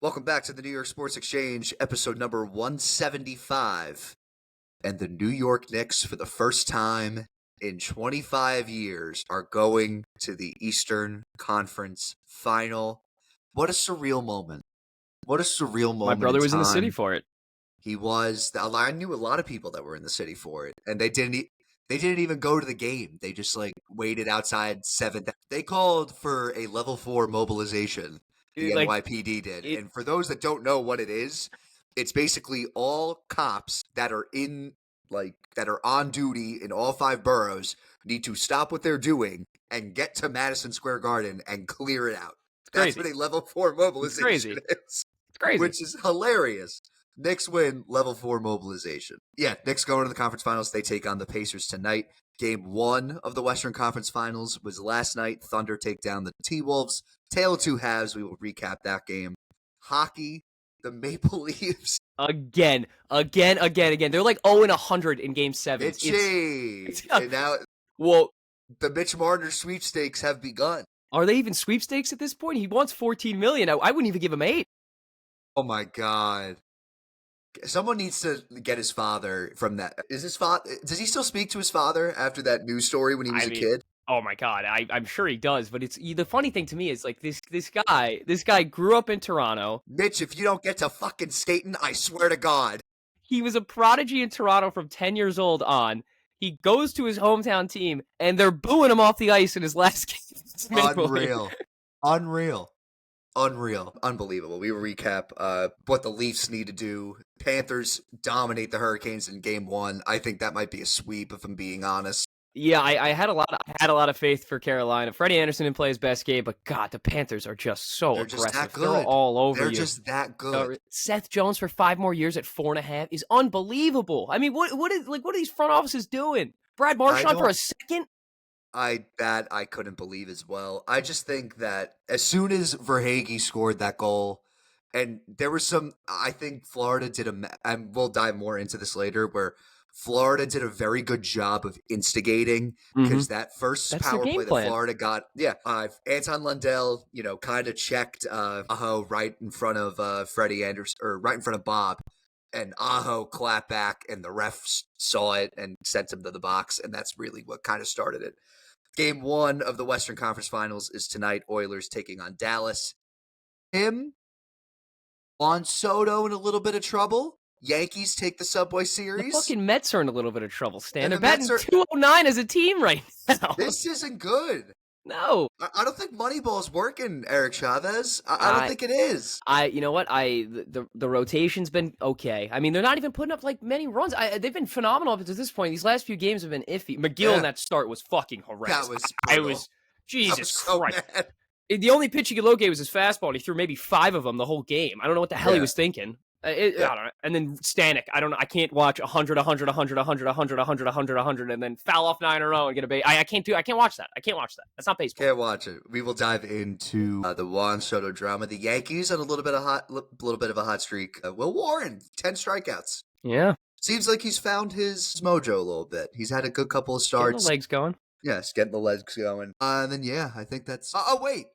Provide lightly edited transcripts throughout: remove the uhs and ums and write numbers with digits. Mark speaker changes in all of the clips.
Speaker 1: Welcome back to the New York Sports Exchange, episode number 175. And the New York Knicks, for the first time in 25 years, are going to the Eastern Conference Final. What a surreal moment. What a surreal moment.
Speaker 2: My brother was in the city for it.
Speaker 1: He was. I knew a lot of people that were in the city for it, and they didn't even go to the game. They just waited outside 7th. They called for a level 4 mobilization. The NYPD did. And for those that don't know what it is, it's basically all cops that are on duty in all 5 boroughs need to stop what they're doing and get to Madison Square Garden and clear it out. That's what a level 4 mobilization is.
Speaker 2: It's crazy.
Speaker 1: Which is hilarious. Knicks win level 4 mobilization. Yeah, Knicks going to the conference finals. They take on the Pacers tonight. Game 1 of the Western Conference Finals was last night. Thunder take down the T-Wolves. Tale of two halves. We will recap that game. Hockey, the Maple Leafs.
Speaker 2: Again. They're like 0-100 in Game 7.
Speaker 1: It changed. And now, the Mitch Marner sweepstakes have begun.
Speaker 2: Are they even sweepstakes at this point? He wants $14 million. I wouldn't even give him 8.
Speaker 1: Oh my God. Someone needs to get his father from that. Is his father? Does he still speak to his father after that news story when he was a kid?
Speaker 2: Oh my God, I'm sure he does. But the funny thing to me is this guy grew up in Toronto.
Speaker 1: Mitch, if you don't get to fucking Staten, I swear to God.
Speaker 2: He was a prodigy in Toronto from 10 years old on. He goes to his hometown team, and they're booing him off the ice in his last game.
Speaker 1: Unreal. Unbelievable. We will recap what the Leafs need to do. Panthers dominate the Hurricanes in Game 1. I think that might be a sweep, if I'm being honest.
Speaker 2: Yeah, I had a lot of faith for Carolina. Freddie Anderson didn't play his best game, but God, the Panthers are just so aggressive.
Speaker 1: Just that good.
Speaker 2: They're all over
Speaker 1: They're
Speaker 2: you.
Speaker 1: Just that good.
Speaker 2: Seth Jones for 5 more years at 4.5 is unbelievable. I mean, what are these front offices doing? Brad Marchand for a second?
Speaker 1: I couldn't believe as well. I just think that as soon as Verhaeghe scored that goal, and there was I think Florida did and we'll dive more into this later, where Florida did a very good job of instigating, because that first power play that Florida got, Anton Lundell, kind of checked Aho right in front of Freddie Anderson, or right in front of Bob, and Aho clapped back, and the ref saw it and sent him to the box, and that's really what kind of started it. Game 1 of the Western Conference Finals is tonight. Oilers taking on Dallas. Juan Soto in a little bit of trouble. Yankees take the Subway Series.
Speaker 2: The fucking Mets are in a little bit of trouble, Stan. They're batting .209 as a team right now.
Speaker 1: This isn't good.
Speaker 2: No.
Speaker 1: I don't think Moneyball's working, Eric Chavez. I don't think it is.
Speaker 2: You know what? The rotation's been okay. I mean, they're not even putting up many runs. They've been phenomenal up to this point. These last few games have been iffy. McGill in that start was fucking horrendous.
Speaker 1: That was
Speaker 2: Jesus
Speaker 1: so
Speaker 2: Christ.
Speaker 1: Bad.
Speaker 2: The only pitch he could locate was his fastball, and he threw maybe 5 of them the whole game. I don't know what the hell he was thinking. I don't know. And then Stanek, I don't know. I can't watch 100, and then foul off 9 in a row and get a base. I can't watch that. That's not baseball.
Speaker 1: Can't watch it. We will dive into the Juan Soto drama. The Yankees on a little bit of a hot streak. Will Warren, 10 strikeouts.
Speaker 2: Yeah.
Speaker 1: Seems like he's found his mojo a little bit. He's had a good couple of starts.
Speaker 2: Getting the legs going.
Speaker 1: Yes, getting the legs going. And then I think that's. Oh wait,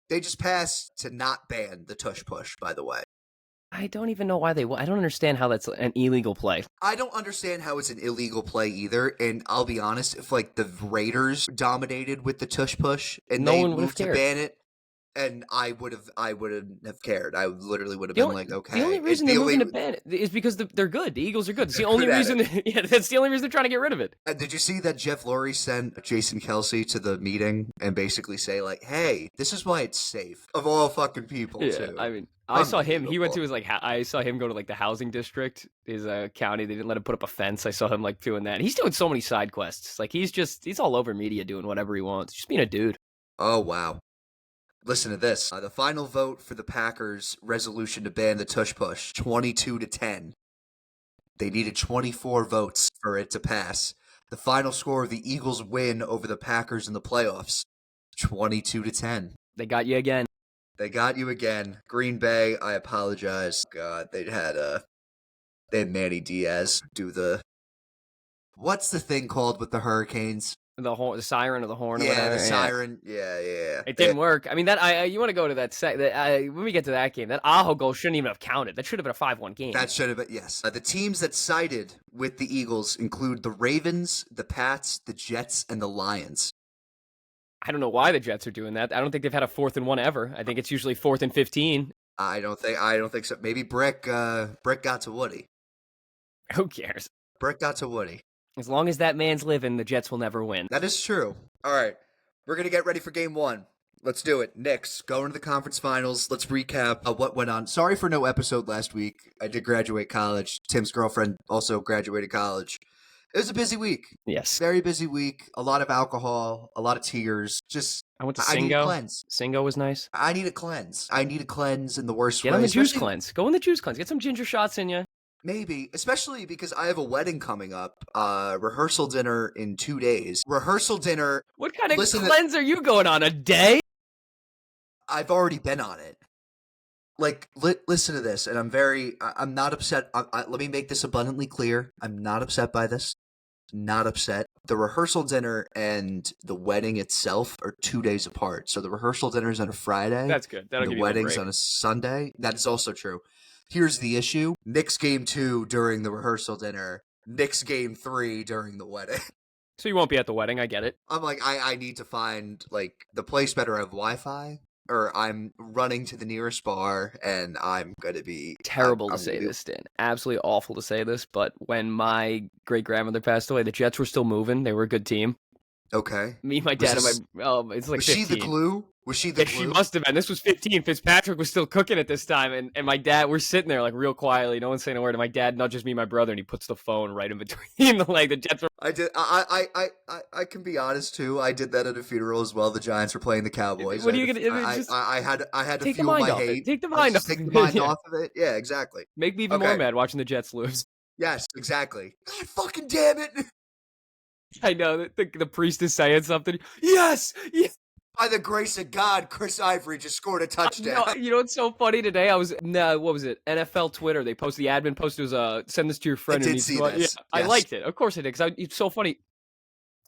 Speaker 1: they just passed to not ban the tush push. By the way.
Speaker 2: I don't even know why I don't understand how that's an illegal play.
Speaker 1: I don't understand how it's an illegal play either. And I'll be honest, if the Raiders dominated with the tush push and they moved to ban it, and I wouldn't have cared. I literally would have been okay.
Speaker 2: The only reason they're moving to ban it is because they're good. The Eagles are good. That's the only reason. That's the only reason they're trying to get rid of it.
Speaker 1: Did you see that Jeff Lurie sent Jason Kelsey to the meeting and basically say hey, this is why it's safe, of all fucking people too.
Speaker 2: I mean, I saw him. He went to his I saw him go to the housing district, his county. They didn't let him put up a fence. I saw him doing that. He's doing so many side quests. He's all over media doing whatever he wants. Just being a dude.
Speaker 1: Oh wow. Listen to this. The final vote for the Packers' resolution to ban the tush push, 22-10. They needed 24 votes for it to pass. The final score of the Eagles' win over the Packers in the playoffs, 22-10.
Speaker 2: They got you again.
Speaker 1: Green Bay, I apologize. God, they had Manny Diaz do what's the thing called with the Hurricanes?
Speaker 2: the siren or the horn or
Speaker 1: Yeah,
Speaker 2: whatever.
Speaker 1: the
Speaker 2: Yeah.
Speaker 1: siren. Yeah.
Speaker 2: It didn't work. I mean, you want to go to that when we get to that game, that Aho goal shouldn't even have counted. That should have been a 5-1 game.
Speaker 1: That should have been, yes. The teams that sided with the Eagles include the Ravens, the Pats, the Jets, and the Lions.
Speaker 2: I don't know why the Jets are doing that. I don't think they've had a 4th and 1 ever. I think it's usually 4th and 15.
Speaker 1: I don't think so. Maybe Brick got to Woody.
Speaker 2: Who cares?
Speaker 1: Brick got to Woody.
Speaker 2: As long as that man's living, the Jets will never win.
Speaker 1: That is true. All right. We're going to get ready for game 1. Let's do it. Knicks, going to the conference finals. Let's recap what went on. Sorry for no episode last week. I did graduate college. Tim's girlfriend also graduated college. It was a busy week.
Speaker 2: Yes.
Speaker 1: Very busy week. A lot of alcohol, a lot of tears.
Speaker 2: I went to
Speaker 1: I need a
Speaker 2: Singo.
Speaker 1: cleanse.
Speaker 2: Singo was nice.
Speaker 1: I need a cleanse. I need a cleanse in the worst way.
Speaker 2: Get on the juice cleanse. Go on the juice cleanse. Get some ginger shots in you.
Speaker 1: Maybe, especially because I have a wedding coming up. Rehearsal dinner in 2 days. Rehearsal dinner.
Speaker 2: What kind of cleanse are you going on? A day?
Speaker 1: I've already been on it. Like, listen to this, and I'm not upset. Let me make this abundantly clear. I'm not upset by this. Not upset. The rehearsal dinner and the wedding itself are 2 days apart. So the rehearsal dinner is on a Friday.
Speaker 2: That's good. That'll give you a break.
Speaker 1: The wedding's on a Sunday. That is also true. Here's the issue. Knicks game 2 during the rehearsal dinner. Knicks game 3 during the wedding.
Speaker 2: So you won't be at the wedding. I get it.
Speaker 1: I'm like, I need to find, like, the place better have Wi-Fi, or I'm running to the nearest bar, and I'm going to be...
Speaker 2: Terrible to say this, Dan. Absolutely awful to say this, but when my great-grandmother passed away, the Jets were still moving. They were a good team.
Speaker 1: Okay.
Speaker 2: Me, my dad, and my... it's like
Speaker 1: was
Speaker 2: 15.
Speaker 1: She the glue? Was she the glue?
Speaker 2: She must have been. This was 15. Fitzpatrick was still cooking at this time, and my dad, we're sitting there like real quietly, no one's saying a word, and my dad nudges me and my brother, and he puts the phone right in between the leg. The Jets were...
Speaker 1: I did. I can be honest too. I did that at a funeral as well. The Giants were playing the Cowboys.
Speaker 2: What are you gonna?
Speaker 1: I had to
Speaker 2: take
Speaker 1: fuel
Speaker 2: the mind
Speaker 1: my
Speaker 2: off
Speaker 1: hate.
Speaker 2: it. Take the mind off.
Speaker 1: Take the mind off of it. Yeah, exactly.
Speaker 2: Make me even more mad watching the Jets lose.
Speaker 1: Yes, exactly. God fucking damn it!
Speaker 2: I know the priest is saying something. Yes.
Speaker 1: By the grace of God, Chris Ivory just scored a touchdown.
Speaker 2: No, you know what's so funny today? I was what was it? NFL Twitter. They posted the admin post. It was send this to your friend.
Speaker 1: I did see this.
Speaker 2: Yeah,
Speaker 1: yes.
Speaker 2: I liked it. Of course I did because it's so funny.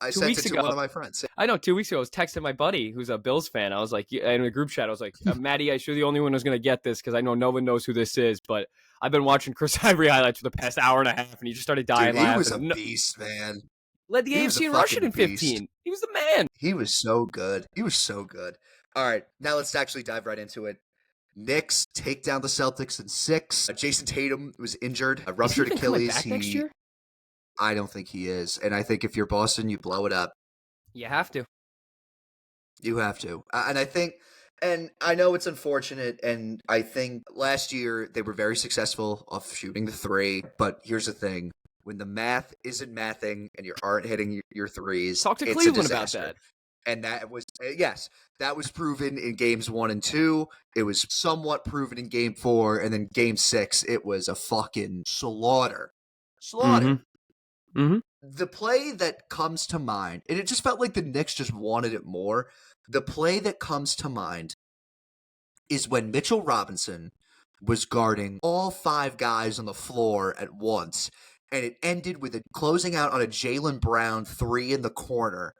Speaker 1: I sent it to one of my friends.
Speaker 2: I know 2 weeks ago I was texting my buddy who's a Bills fan. I was like, in a group chat, I was like, Maddie, I'm sure the only one who's gonna get this because I know no one knows who this is, but I've been watching Chris Ivory highlights for the past hour and a half, and he just started dying laughing.
Speaker 1: He was a beast, man.
Speaker 2: Led the AFC in rushing in 15. He was the man.
Speaker 1: He was so good. All right, now let's actually dive right into it. Knicks take down the Celtics in 6. Jason Tatum was injured, a ruptured Achilles.
Speaker 2: Back next year?
Speaker 1: I don't think he is, and I think if you're Boston, you blow it up.
Speaker 2: You have to.
Speaker 1: You have to, and I think, and I know it's unfortunate, and I think last year they were very successful off shooting the 3. But here's the thing: when the math isn't mathing and you aren't hitting your threes,
Speaker 2: talk to
Speaker 1: it's
Speaker 2: Cleveland about that.
Speaker 1: And that was, yes, that was proven in games 1 and 2. It was somewhat proven in game 4. And then game 6, it was a fucking slaughter.
Speaker 2: Mm-hmm. Mm-hmm.
Speaker 1: The play that comes to mind, and it just felt like the Knicks just wanted it more. The play that comes to mind is when Mitchell Robinson was guarding all 5 guys on the floor at once. And it ended with a closing out on a Jaylen Brown 3 in the corner.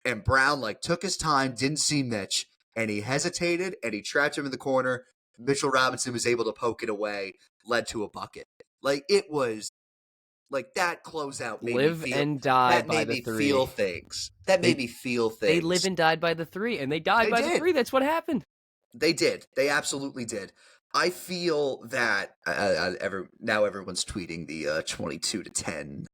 Speaker 1: And Brown, took his time, didn't see Mitch, and he hesitated, and he trapped him in the corner. Mitchell Robinson was able to poke it away, led to a bucket. It was, that closeout made
Speaker 2: live
Speaker 1: me feel,
Speaker 2: and die
Speaker 1: that
Speaker 2: by
Speaker 1: made
Speaker 2: the
Speaker 1: me
Speaker 2: 3.
Speaker 1: feel things. That made me feel things.
Speaker 2: They live and died by the 3, and they died by the 3. That's what happened.
Speaker 1: They did. They absolutely did. I feel that now everyone's tweeting the 22-10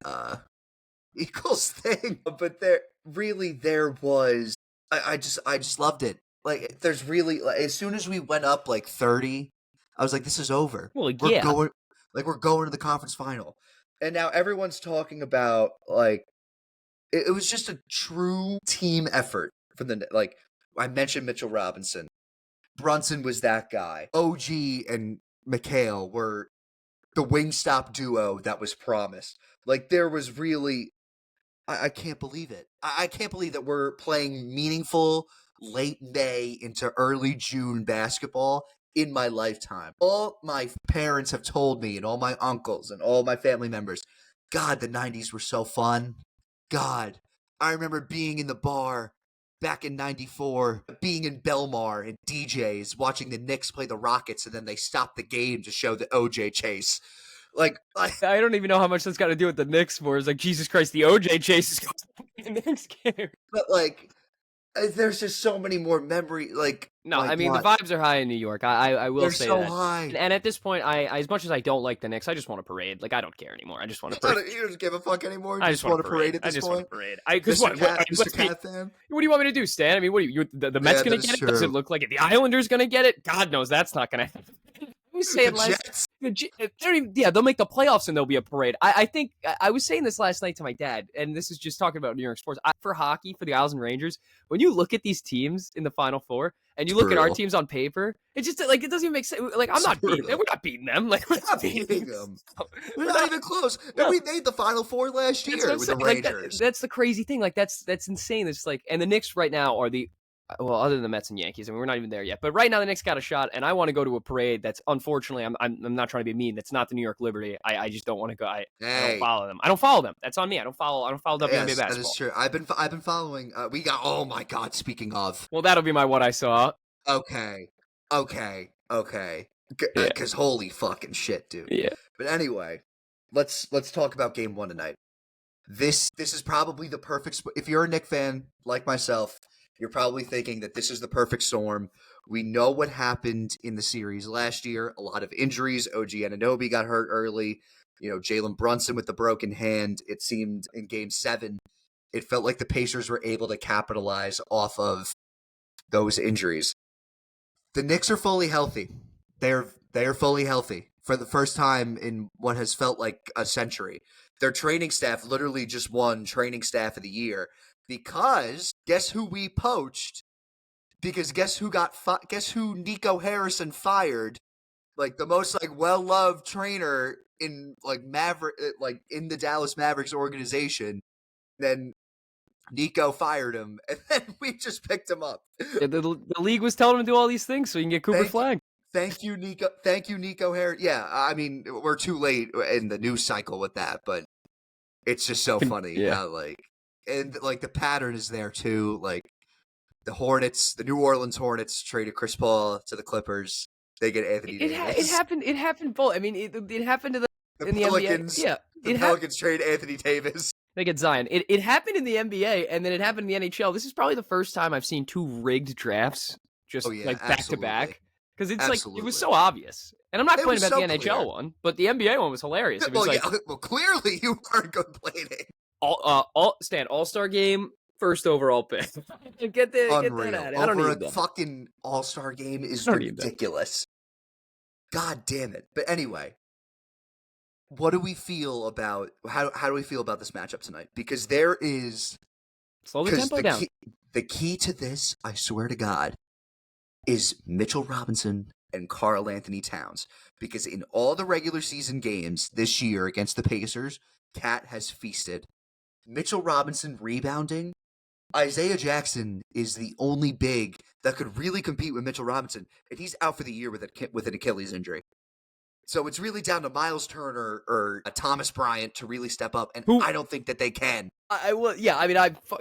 Speaker 1: Eagles thing, but there was. I just loved it. There's really as soon as we went up 30, I was like, this is over.
Speaker 2: Well,
Speaker 1: we're going to the conference final, and now everyone's talking about it was just a true team effort from the I mentioned Mitchell Robinson. Brunson was that guy. OG and McHale were the wingstop duo that was promised. There was really... I can't believe it. I can't believe that we're playing meaningful late May into early June basketball in my lifetime. All my parents have told me, and all my uncles and all my family members, God, the 90s were so fun. God, I remember being in the bar back in '94, being in Belmar and DJs, watching the Knicks play the Rockets, and then they stopped the game to show the OJ chase. Like
Speaker 2: I don't even know how much that's got to do with the Knicks for. It's like, Jesus Christ, the OJ chase is going in the Knicks game.
Speaker 1: but like, there's just so many more memories. Like,
Speaker 2: No,
Speaker 1: my
Speaker 2: I mean, the
Speaker 1: God,
Speaker 2: vibes are high in New York. I will
Speaker 1: they're
Speaker 2: say
Speaker 1: so
Speaker 2: that.
Speaker 1: high.
Speaker 2: And at this point, I as much as I don't like the Knicks, I just want a parade. Like, I don't care anymore. I just want a
Speaker 1: I
Speaker 2: parade.
Speaker 1: don't, you don't give a fuck anymore. You
Speaker 2: I
Speaker 1: just
Speaker 2: just want
Speaker 1: want
Speaker 2: a
Speaker 1: a parade
Speaker 2: parade.
Speaker 1: at
Speaker 2: I
Speaker 1: this
Speaker 2: just want a
Speaker 1: point.
Speaker 2: parade.
Speaker 1: Mr. Cat, Mr. Cat fan.
Speaker 2: What do you want me to do, Stan? I mean, what do the Mets
Speaker 1: Yeah,
Speaker 2: gonna
Speaker 1: that is
Speaker 2: get it? Does
Speaker 1: true.
Speaker 2: it look like it? The Islanders gonna get it? God knows that's not gonna happen. I was saying
Speaker 1: The
Speaker 2: last.
Speaker 1: Jets.
Speaker 2: They'll make the playoffs and there'll be a parade. I think I was saying this last night to my dad, and this is just talking about New York sports. For hockey, for the Isles and Rangers, when you look at these teams in the Final Four and you look at our
Speaker 1: Brutal.
Speaker 2: teams on paper, it's just like it doesn't even make sense. Like I'm
Speaker 1: It's
Speaker 2: not beating them.
Speaker 1: brutal.
Speaker 2: We're not beating them. Like we're not
Speaker 1: beating
Speaker 2: beating
Speaker 1: them.
Speaker 2: them.
Speaker 1: We're not even close.
Speaker 2: No.
Speaker 1: And we made the Final Four last
Speaker 2: That's
Speaker 1: year
Speaker 2: what I'm
Speaker 1: with the
Speaker 2: saying. Like,
Speaker 1: Rangers.
Speaker 2: that's the crazy thing. Like that's insane. It's like, and the Knicks right now are the other than the Mets and Yankees. I mean, we're not even there yet. But right now, the Knicks got a shot, and I want to go to a parade. That's unfortunately, I'm not trying to be mean. That's not the New York Liberty. I just don't want to go. I don't follow them. I don't follow them. That's on me. I don't follow WNBA
Speaker 1: Yes,
Speaker 2: basketball.
Speaker 1: that is true. I've been following. We got. Oh my God! Speaking of.
Speaker 2: Well, that'll be my what I saw.
Speaker 1: Okay.
Speaker 2: Yeah.
Speaker 1: Because holy fucking shit, dude.
Speaker 2: Yeah.
Speaker 1: But anyway, let's talk about Game 1 tonight. This is probably the perfect. If you're a Knicks fan like myself, you're probably thinking that this is the perfect storm. We know what happened in the series last year. A lot of injuries. OG Anunoby got hurt early. Jalen Brunson with the broken hand. It seemed in Game 7, it felt like the Pacers were able to capitalize off of those injuries. The Knicks are fully healthy. They are fully healthy for the first time in what has felt like a century. Their training staff literally just won Training Staff of the Year because guess who we poached? Because guess who Nico Harrison fired? Like the most well-loved trainer in in the Dallas Mavericks organization. Then Nico fired him, and then we just picked him up.
Speaker 2: Yeah, the league was telling him to do all these things so you can get Cooper Flag.
Speaker 1: Thank you, Nico. Thank you, Nico Harris. Yeah, I mean, we're too late in the news cycle with that, but it's just so funny.
Speaker 2: Yeah.
Speaker 1: How, and the pattern is there too. Like the New Orleans Hornets traded Chris Paul to the Clippers. They get Anthony Davis.
Speaker 2: It happened both. I mean, it happened to the
Speaker 1: Pelicans.
Speaker 2: NBA. Yeah,
Speaker 1: the Pelicans trade Anthony Davis.
Speaker 2: They get Zion. It happened in the NBA, and then it happened in the NHL. This is probably the first time I've seen two rigged drafts just back to back. Because it's it was so obvious. And I'm not complaining about the NHL one, but the NBA one was hilarious. It was
Speaker 1: clearly you weren't complaining.
Speaker 2: All-Star game, first overall pick. Get that out of it. I don't need that.
Speaker 1: Fucking All-Star game is ridiculous. God damn it. But anyway, what do we feel about how do we feel about this matchup tonight? Because there is
Speaker 2: slow the tempo down.
Speaker 1: The key to this, I swear to God, is Mitchell Robinson and Karl Anthony Towns. Because in all the regular season games this year against the Pacers, Cat has feasted. Mitchell Robinson rebounding. Isaiah Jackson is the only big that could really compete with Mitchell Robinson, and he's out for the year with an Achilles injury. So it's really down to Miles Turner or a Thomas Bryant to really step up, and I don't think that they can.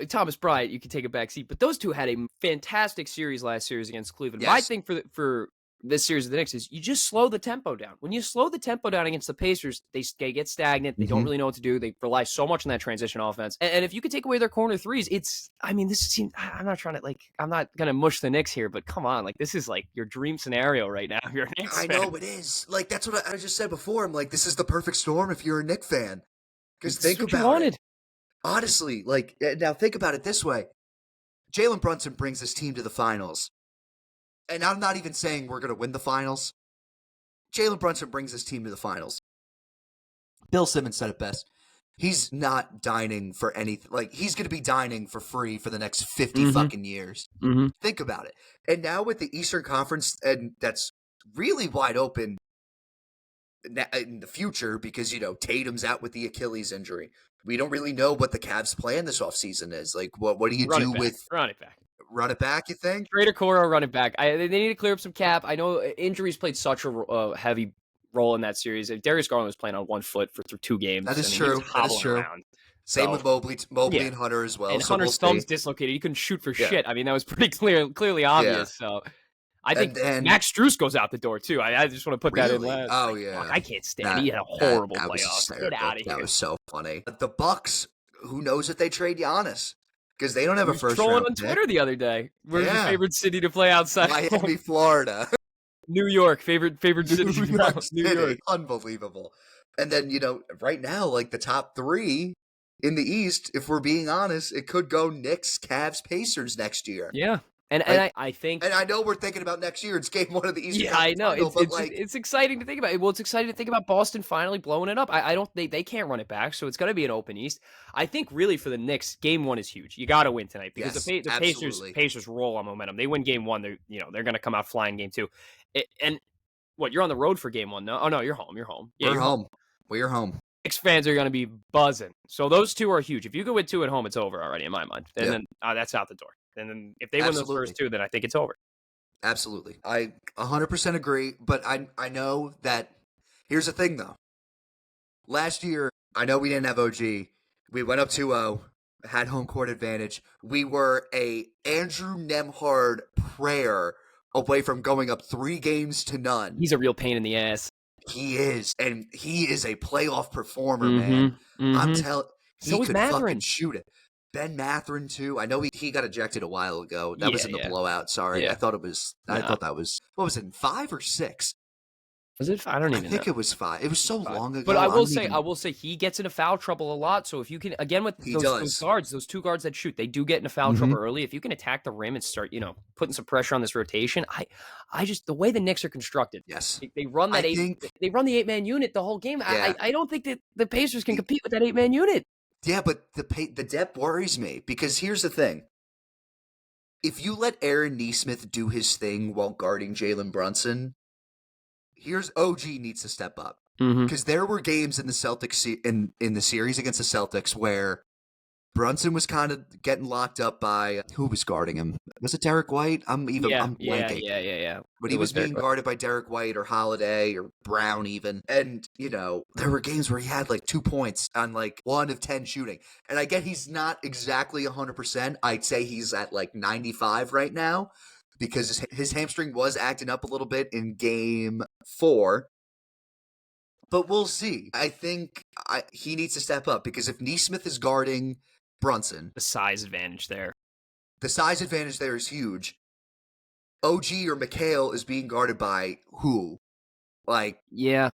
Speaker 2: Thomas Bryant, you can take a back seat, but those two had a fantastic series last series against Cleveland.
Speaker 1: Yes.
Speaker 2: My thing for this series of the Knicks is you just slow the tempo down. When you slow the tempo down against the Pacers, they get stagnant. They don't really know what to do. They rely so much on that transition offense. And if you could take away their corner threes, I'm not going to mush the Knicks here, but come on. This is your dream scenario right now. If you're a Knicks fan.
Speaker 1: I know it is. That's what I just said before. I'm this is the perfect storm if you're a Knicks fan. Because think about it. Honestly, now think about it this way. Jalen Brunson brings this team to the finals. And I'm not even saying we're going to win the finals. Jalen Brunson brings this team to the finals. Bill Simmons said it best. He's not dining for anything. He's going to be dining for free for the next 50 fucking years. Mm-hmm. Think about it. And now with the Eastern Conference, and that's really wide open in the future because, Tatum's out with the Achilles injury. We don't really know what the Cavs' plan this offseason is. What do you do with...
Speaker 2: Run it back.
Speaker 1: Run it back, you think?
Speaker 2: Trade a core or run it back. They need to clear up some cap. I know injuries played such a heavy role in that series. Darius Garland was playing on 1 foot for 2 games.
Speaker 1: That is true. That is true. Same
Speaker 2: So
Speaker 1: with Mobley
Speaker 2: yeah,
Speaker 1: and Hunter as well.
Speaker 2: and
Speaker 1: So we'll
Speaker 2: Hunter's thumb's
Speaker 1: see.
Speaker 2: dislocated. He couldn't shoot for
Speaker 1: Yeah,
Speaker 2: shit. I mean, that was pretty clearly
Speaker 1: yeah,
Speaker 2: obvious. So I think
Speaker 1: and then
Speaker 2: Max Strus goes out the door too. I just want to put that in
Speaker 1: really,
Speaker 2: last.
Speaker 1: oh
Speaker 2: Like, fuck,
Speaker 1: yeah,
Speaker 2: I can't stand. He
Speaker 1: that
Speaker 2: had a
Speaker 1: that
Speaker 2: horrible
Speaker 1: that was
Speaker 2: playoffs. Get
Speaker 1: hysterical.
Speaker 2: out of
Speaker 1: That
Speaker 2: here.
Speaker 1: was so funny. The Bucks, who knows if they trade Giannis because they don't have
Speaker 2: He
Speaker 1: a
Speaker 2: was
Speaker 1: first
Speaker 2: trolling
Speaker 1: round
Speaker 2: on
Speaker 1: pick.
Speaker 2: Twitter the other day. Where's your
Speaker 1: Yeah,
Speaker 2: favorite city to play outside home?
Speaker 1: Miami, Florida.
Speaker 2: New York. Favorite
Speaker 1: New
Speaker 2: city
Speaker 1: York
Speaker 2: now. New
Speaker 1: City.
Speaker 2: York.
Speaker 1: Unbelievable. And then, right now, like the top three in the East, if we're being honest, it could go Knicks, Cavs, Pacers next year.
Speaker 2: Yeah. And
Speaker 1: Like,
Speaker 2: I think
Speaker 1: and I know we're thinking about next year. It's game one of the Eastern
Speaker 2: yeah, I
Speaker 1: Conference
Speaker 2: know.
Speaker 1: Final,
Speaker 2: It's
Speaker 1: but
Speaker 2: it's
Speaker 1: like,
Speaker 2: it's exciting to think about. Well, it's exciting to think about Boston finally blowing it up. I don't they can't run it back, so it's going to be an open East. I think really for the Knicks, game 1 is huge. You got to win tonight because
Speaker 1: yes,
Speaker 2: the
Speaker 1: absolutely.
Speaker 2: Pacers roll on momentum. They win game 1, they're going to come out flying game 2. And what, you're on the road for game 1? No. Oh no, you're home. You're home. Yeah,
Speaker 1: We're
Speaker 2: you're home.
Speaker 1: home. We're home.
Speaker 2: Knicks fans are going to be buzzing. So those two are huge. If you go with 2 at home, it's over already in my mind. And
Speaker 1: Yeah,
Speaker 2: then that's out the door. And then if they win those
Speaker 1: absolutely.
Speaker 2: first 2, then I think it's over.
Speaker 1: Absolutely. I 100% agree, but I know that here's the thing though. Last year, I know we didn't have OG. We went up 2-0, had home court advantage. We were a Andrew Nemhard prayer away from going up 3-0.
Speaker 2: He's a real pain in the ass.
Speaker 1: He is, and he is a playoff performer, man.
Speaker 2: Mm-hmm.
Speaker 1: I'm
Speaker 2: Mm-hmm.
Speaker 1: telling, he
Speaker 2: So is
Speaker 1: could fucking
Speaker 2: Mathurin.
Speaker 1: shoot it. Ben Mathurin too. I know he got ejected a while ago. That was in the
Speaker 2: Yeah.
Speaker 1: blowout. Sorry,
Speaker 2: Yeah.
Speaker 1: I thought it was. I
Speaker 2: Nah.
Speaker 1: thought that was. What was it? In 5 or 6?
Speaker 2: Was it? I don't
Speaker 1: I
Speaker 2: even
Speaker 1: think
Speaker 2: know.
Speaker 1: it was 5. It was so long ago.
Speaker 2: But I will say he gets into foul trouble a lot. So if you can, again with
Speaker 1: He
Speaker 2: those
Speaker 1: does.
Speaker 2: guards, those 2 guards that shoot, they do get into foul trouble early. If you can attack the rim and start, putting some pressure on this rotation, I just the way the Knicks are constructed,
Speaker 1: Yes,
Speaker 2: they run
Speaker 1: I
Speaker 2: that
Speaker 1: think.
Speaker 2: they run the 8-man unit the whole game.
Speaker 1: Yeah,
Speaker 2: I don't think that the Pacers can compete with that 8-man unit.
Speaker 1: yeah, but the depth worries me because here's the thing: if you let Aaron Nesmith do his thing while guarding Jalen Brunson, here's OG needs to step up.
Speaker 2: Mm-hmm.
Speaker 1: Because there were games in the Celtics in the series against the Celtics where Brunson was kind of getting locked up by who was guarding him? Was it Derek White? I'm blanking.
Speaker 2: Yeah.
Speaker 1: But
Speaker 2: It
Speaker 1: he was
Speaker 2: Derek
Speaker 1: being
Speaker 2: White.
Speaker 1: guarded by Derek White or Holiday or Brown even. And, there were games where he had like 2 points on like 1 of 10 shooting. And I get he's not exactly 100%. I'd say he's at like 95 right now because his hamstring was acting up a little bit in game 4. But we'll see. I think he needs to step up because if Nesmith is guarding Brunson,
Speaker 2: The size advantage there.
Speaker 1: the size advantage there is huge. OG or McHale is being guarded by who? Like
Speaker 2: Yeah.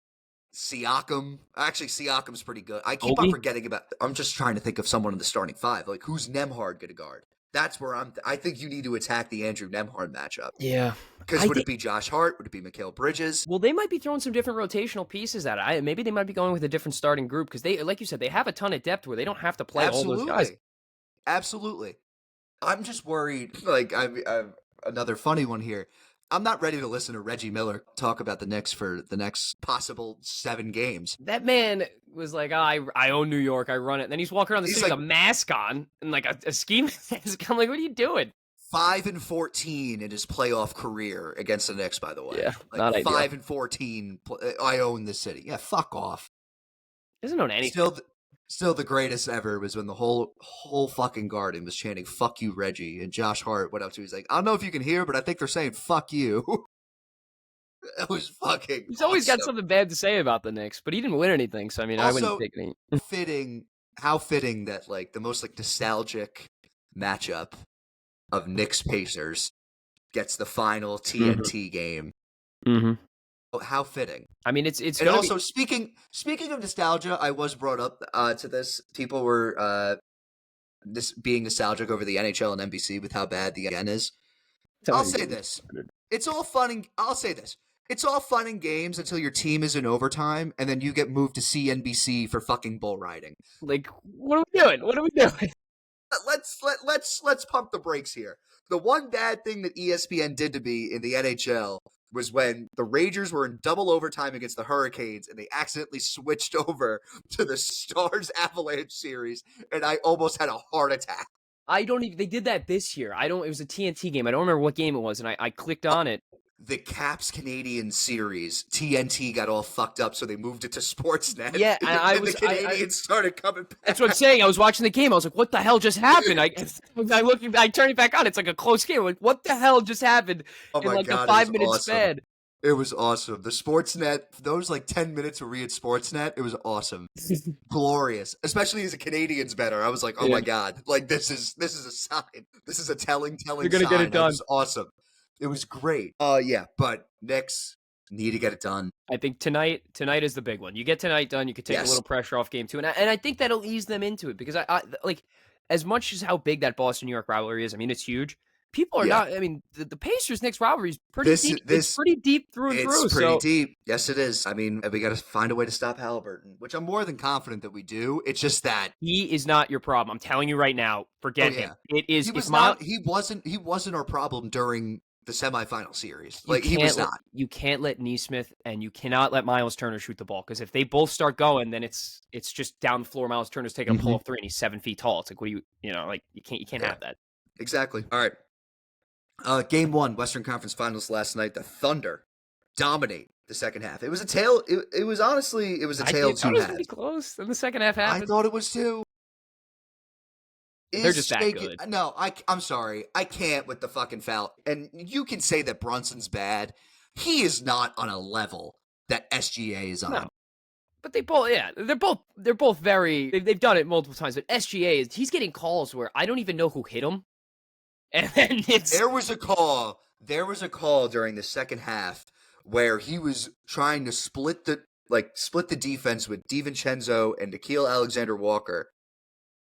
Speaker 1: Siakam. Actually, Siakam's pretty good. I keep on
Speaker 2: Obi?
Speaker 1: forgetting about. I'm just trying to think of someone in the starting 5. Like who's Nemhard going to guard? That's where I think you need to attack the Andrew Nemhard matchup.
Speaker 2: Yeah.
Speaker 1: Because would it be Josh Hart? Would it be Mikal Bridges?
Speaker 2: Well, they might be throwing some different rotational pieces at it. Maybe they might be going with a different starting group because they, like you said, they have a ton of depth where they don't have to play all those guys.
Speaker 1: Absolutely. I'm just worried. Like, I've another funny one here. I'm not ready to listen to Reggie Miller talk about the Knicks for the next possible 7 games.
Speaker 2: That man was like, I own New York, I run it. And then he's walking around the
Speaker 1: He's
Speaker 2: city
Speaker 1: like-
Speaker 2: with a mask on and like a ski mask. I'm like, what are you doing?
Speaker 1: 5-14 in his playoff career against the Knicks, by the way.
Speaker 2: Yeah,
Speaker 1: like
Speaker 2: not ideal.
Speaker 1: 5-14. I own this city. Yeah, fuck off.
Speaker 2: Doesn't own anything.
Speaker 1: Still the greatest ever was when the whole fucking garden was chanting "fuck you, Reggie," and Josh Hart went up to him. He's like, "I don't know if you can hear, but I think they're saying fuck you." It was fucking.
Speaker 2: He's always got
Speaker 1: awesome.
Speaker 2: something bad to say about the Knicks, but he didn't win anything. So I mean, I wouldn't take any.
Speaker 1: How fitting that like the most like nostalgic matchup of Knicks Pacers gets the final TNT game.
Speaker 2: Mm-hmm.
Speaker 1: How fitting.
Speaker 2: I mean, it's
Speaker 1: and also speaking of nostalgia, I was brought up to this. People were this being nostalgic over the NHL and NBC with how bad the again is. I'll say this: it's all fun. I'll say this: it's all fun and games until your team is in overtime, and then you get moved to CNBC for fucking bull riding.
Speaker 2: Like, what are we doing? What are we doing?
Speaker 1: Let's pump the brakes here. The one bad thing that ESPN did to me in the NHL was when the Rangers were in double overtime against the Hurricanes and they accidentally switched over to the Stars Avalanche series, and I almost had a heart attack.
Speaker 2: They did that this year. It was a TNT game. I don't remember what game it was, and I clicked on it.
Speaker 1: the Caps Canadian series, TNT got all fucked up, so they moved it to Sportsnet,
Speaker 2: Yeah, and
Speaker 1: and the Canadians started coming
Speaker 2: that's what I'm
Speaker 1: back.
Speaker 2: saying. I was watching the game. I was like, "What the hell just happened?" I turn it back on. It's like a close game. I'm like, what the hell just happened
Speaker 1: Oh
Speaker 2: in
Speaker 1: my
Speaker 2: like a
Speaker 1: god, it was
Speaker 2: 5 minute
Speaker 1: awesome.
Speaker 2: span?
Speaker 1: It was awesome. The Sportsnet, those like 10 minutes where we had Sportsnet, it was awesome. Glorious. Especially as a Canadians better. I was like, oh
Speaker 2: Yeah,
Speaker 1: my God, like this is a sign. This is a telling
Speaker 2: they're gonna get it
Speaker 1: sign. It
Speaker 2: done.
Speaker 1: was awesome. It was great. Yeah, but Knicks need to get it done.
Speaker 2: I think tonight is the big one. You get tonight done, you could take a
Speaker 1: Yes.
Speaker 2: little pressure off game two, and I think that'll ease them into it because I like as much as how big that Boston New York rivalry is. I mean, it's huge. People are
Speaker 1: Yeah.
Speaker 2: not. I mean, the Pacers Knicks rivalry is pretty
Speaker 1: This
Speaker 2: deep. It's
Speaker 1: this
Speaker 2: pretty deep through and
Speaker 1: it's
Speaker 2: through.
Speaker 1: pretty
Speaker 2: So
Speaker 1: deep. Yes, it is. I mean, we got to find a way to stop Halliburton, which I'm more than confident that we do. It's just that.
Speaker 2: he is not your problem. I'm telling you right now.
Speaker 1: Oh
Speaker 2: Forget him.
Speaker 1: yeah,
Speaker 2: It is
Speaker 1: he
Speaker 2: if
Speaker 1: was
Speaker 2: Miles.
Speaker 1: not. He wasn't our problem during the semifinal series.
Speaker 2: You
Speaker 1: Like he was
Speaker 2: can't let
Speaker 1: not.
Speaker 2: Neesmith and you cannot let Miles Turner shoot the ball because if they both start going, then it's just down the floor. Miles Turner's taking a pull up three and he's 7 feet tall. It's like what do like you can't
Speaker 1: Yeah,
Speaker 2: have that.
Speaker 1: exactly. All right. Game one, Western Conference Finals last night. The Thunder dominate the second half. It was a tale. It was honestly, it was a
Speaker 2: I
Speaker 1: tale of
Speaker 2: thought
Speaker 1: two
Speaker 2: it was gonna be
Speaker 1: halves.
Speaker 2: close. Then the second half
Speaker 1: I
Speaker 2: happened.
Speaker 1: thought it was too.
Speaker 2: They're
Speaker 1: Is
Speaker 2: just that
Speaker 1: Shake?
Speaker 2: good.
Speaker 1: No, I'm sorry. I can't with the fucking foul. And you can say that Brunson's bad. He is not on a level that SGA is on.
Speaker 2: No. But they both, they're both very. They've done it multiple times. But SGA he's getting calls where I don't even know who hit him, and then
Speaker 1: There was a call. There was a call during the second half where he was trying to split the defense with DiVincenzo and Nikhil Alexander Walker,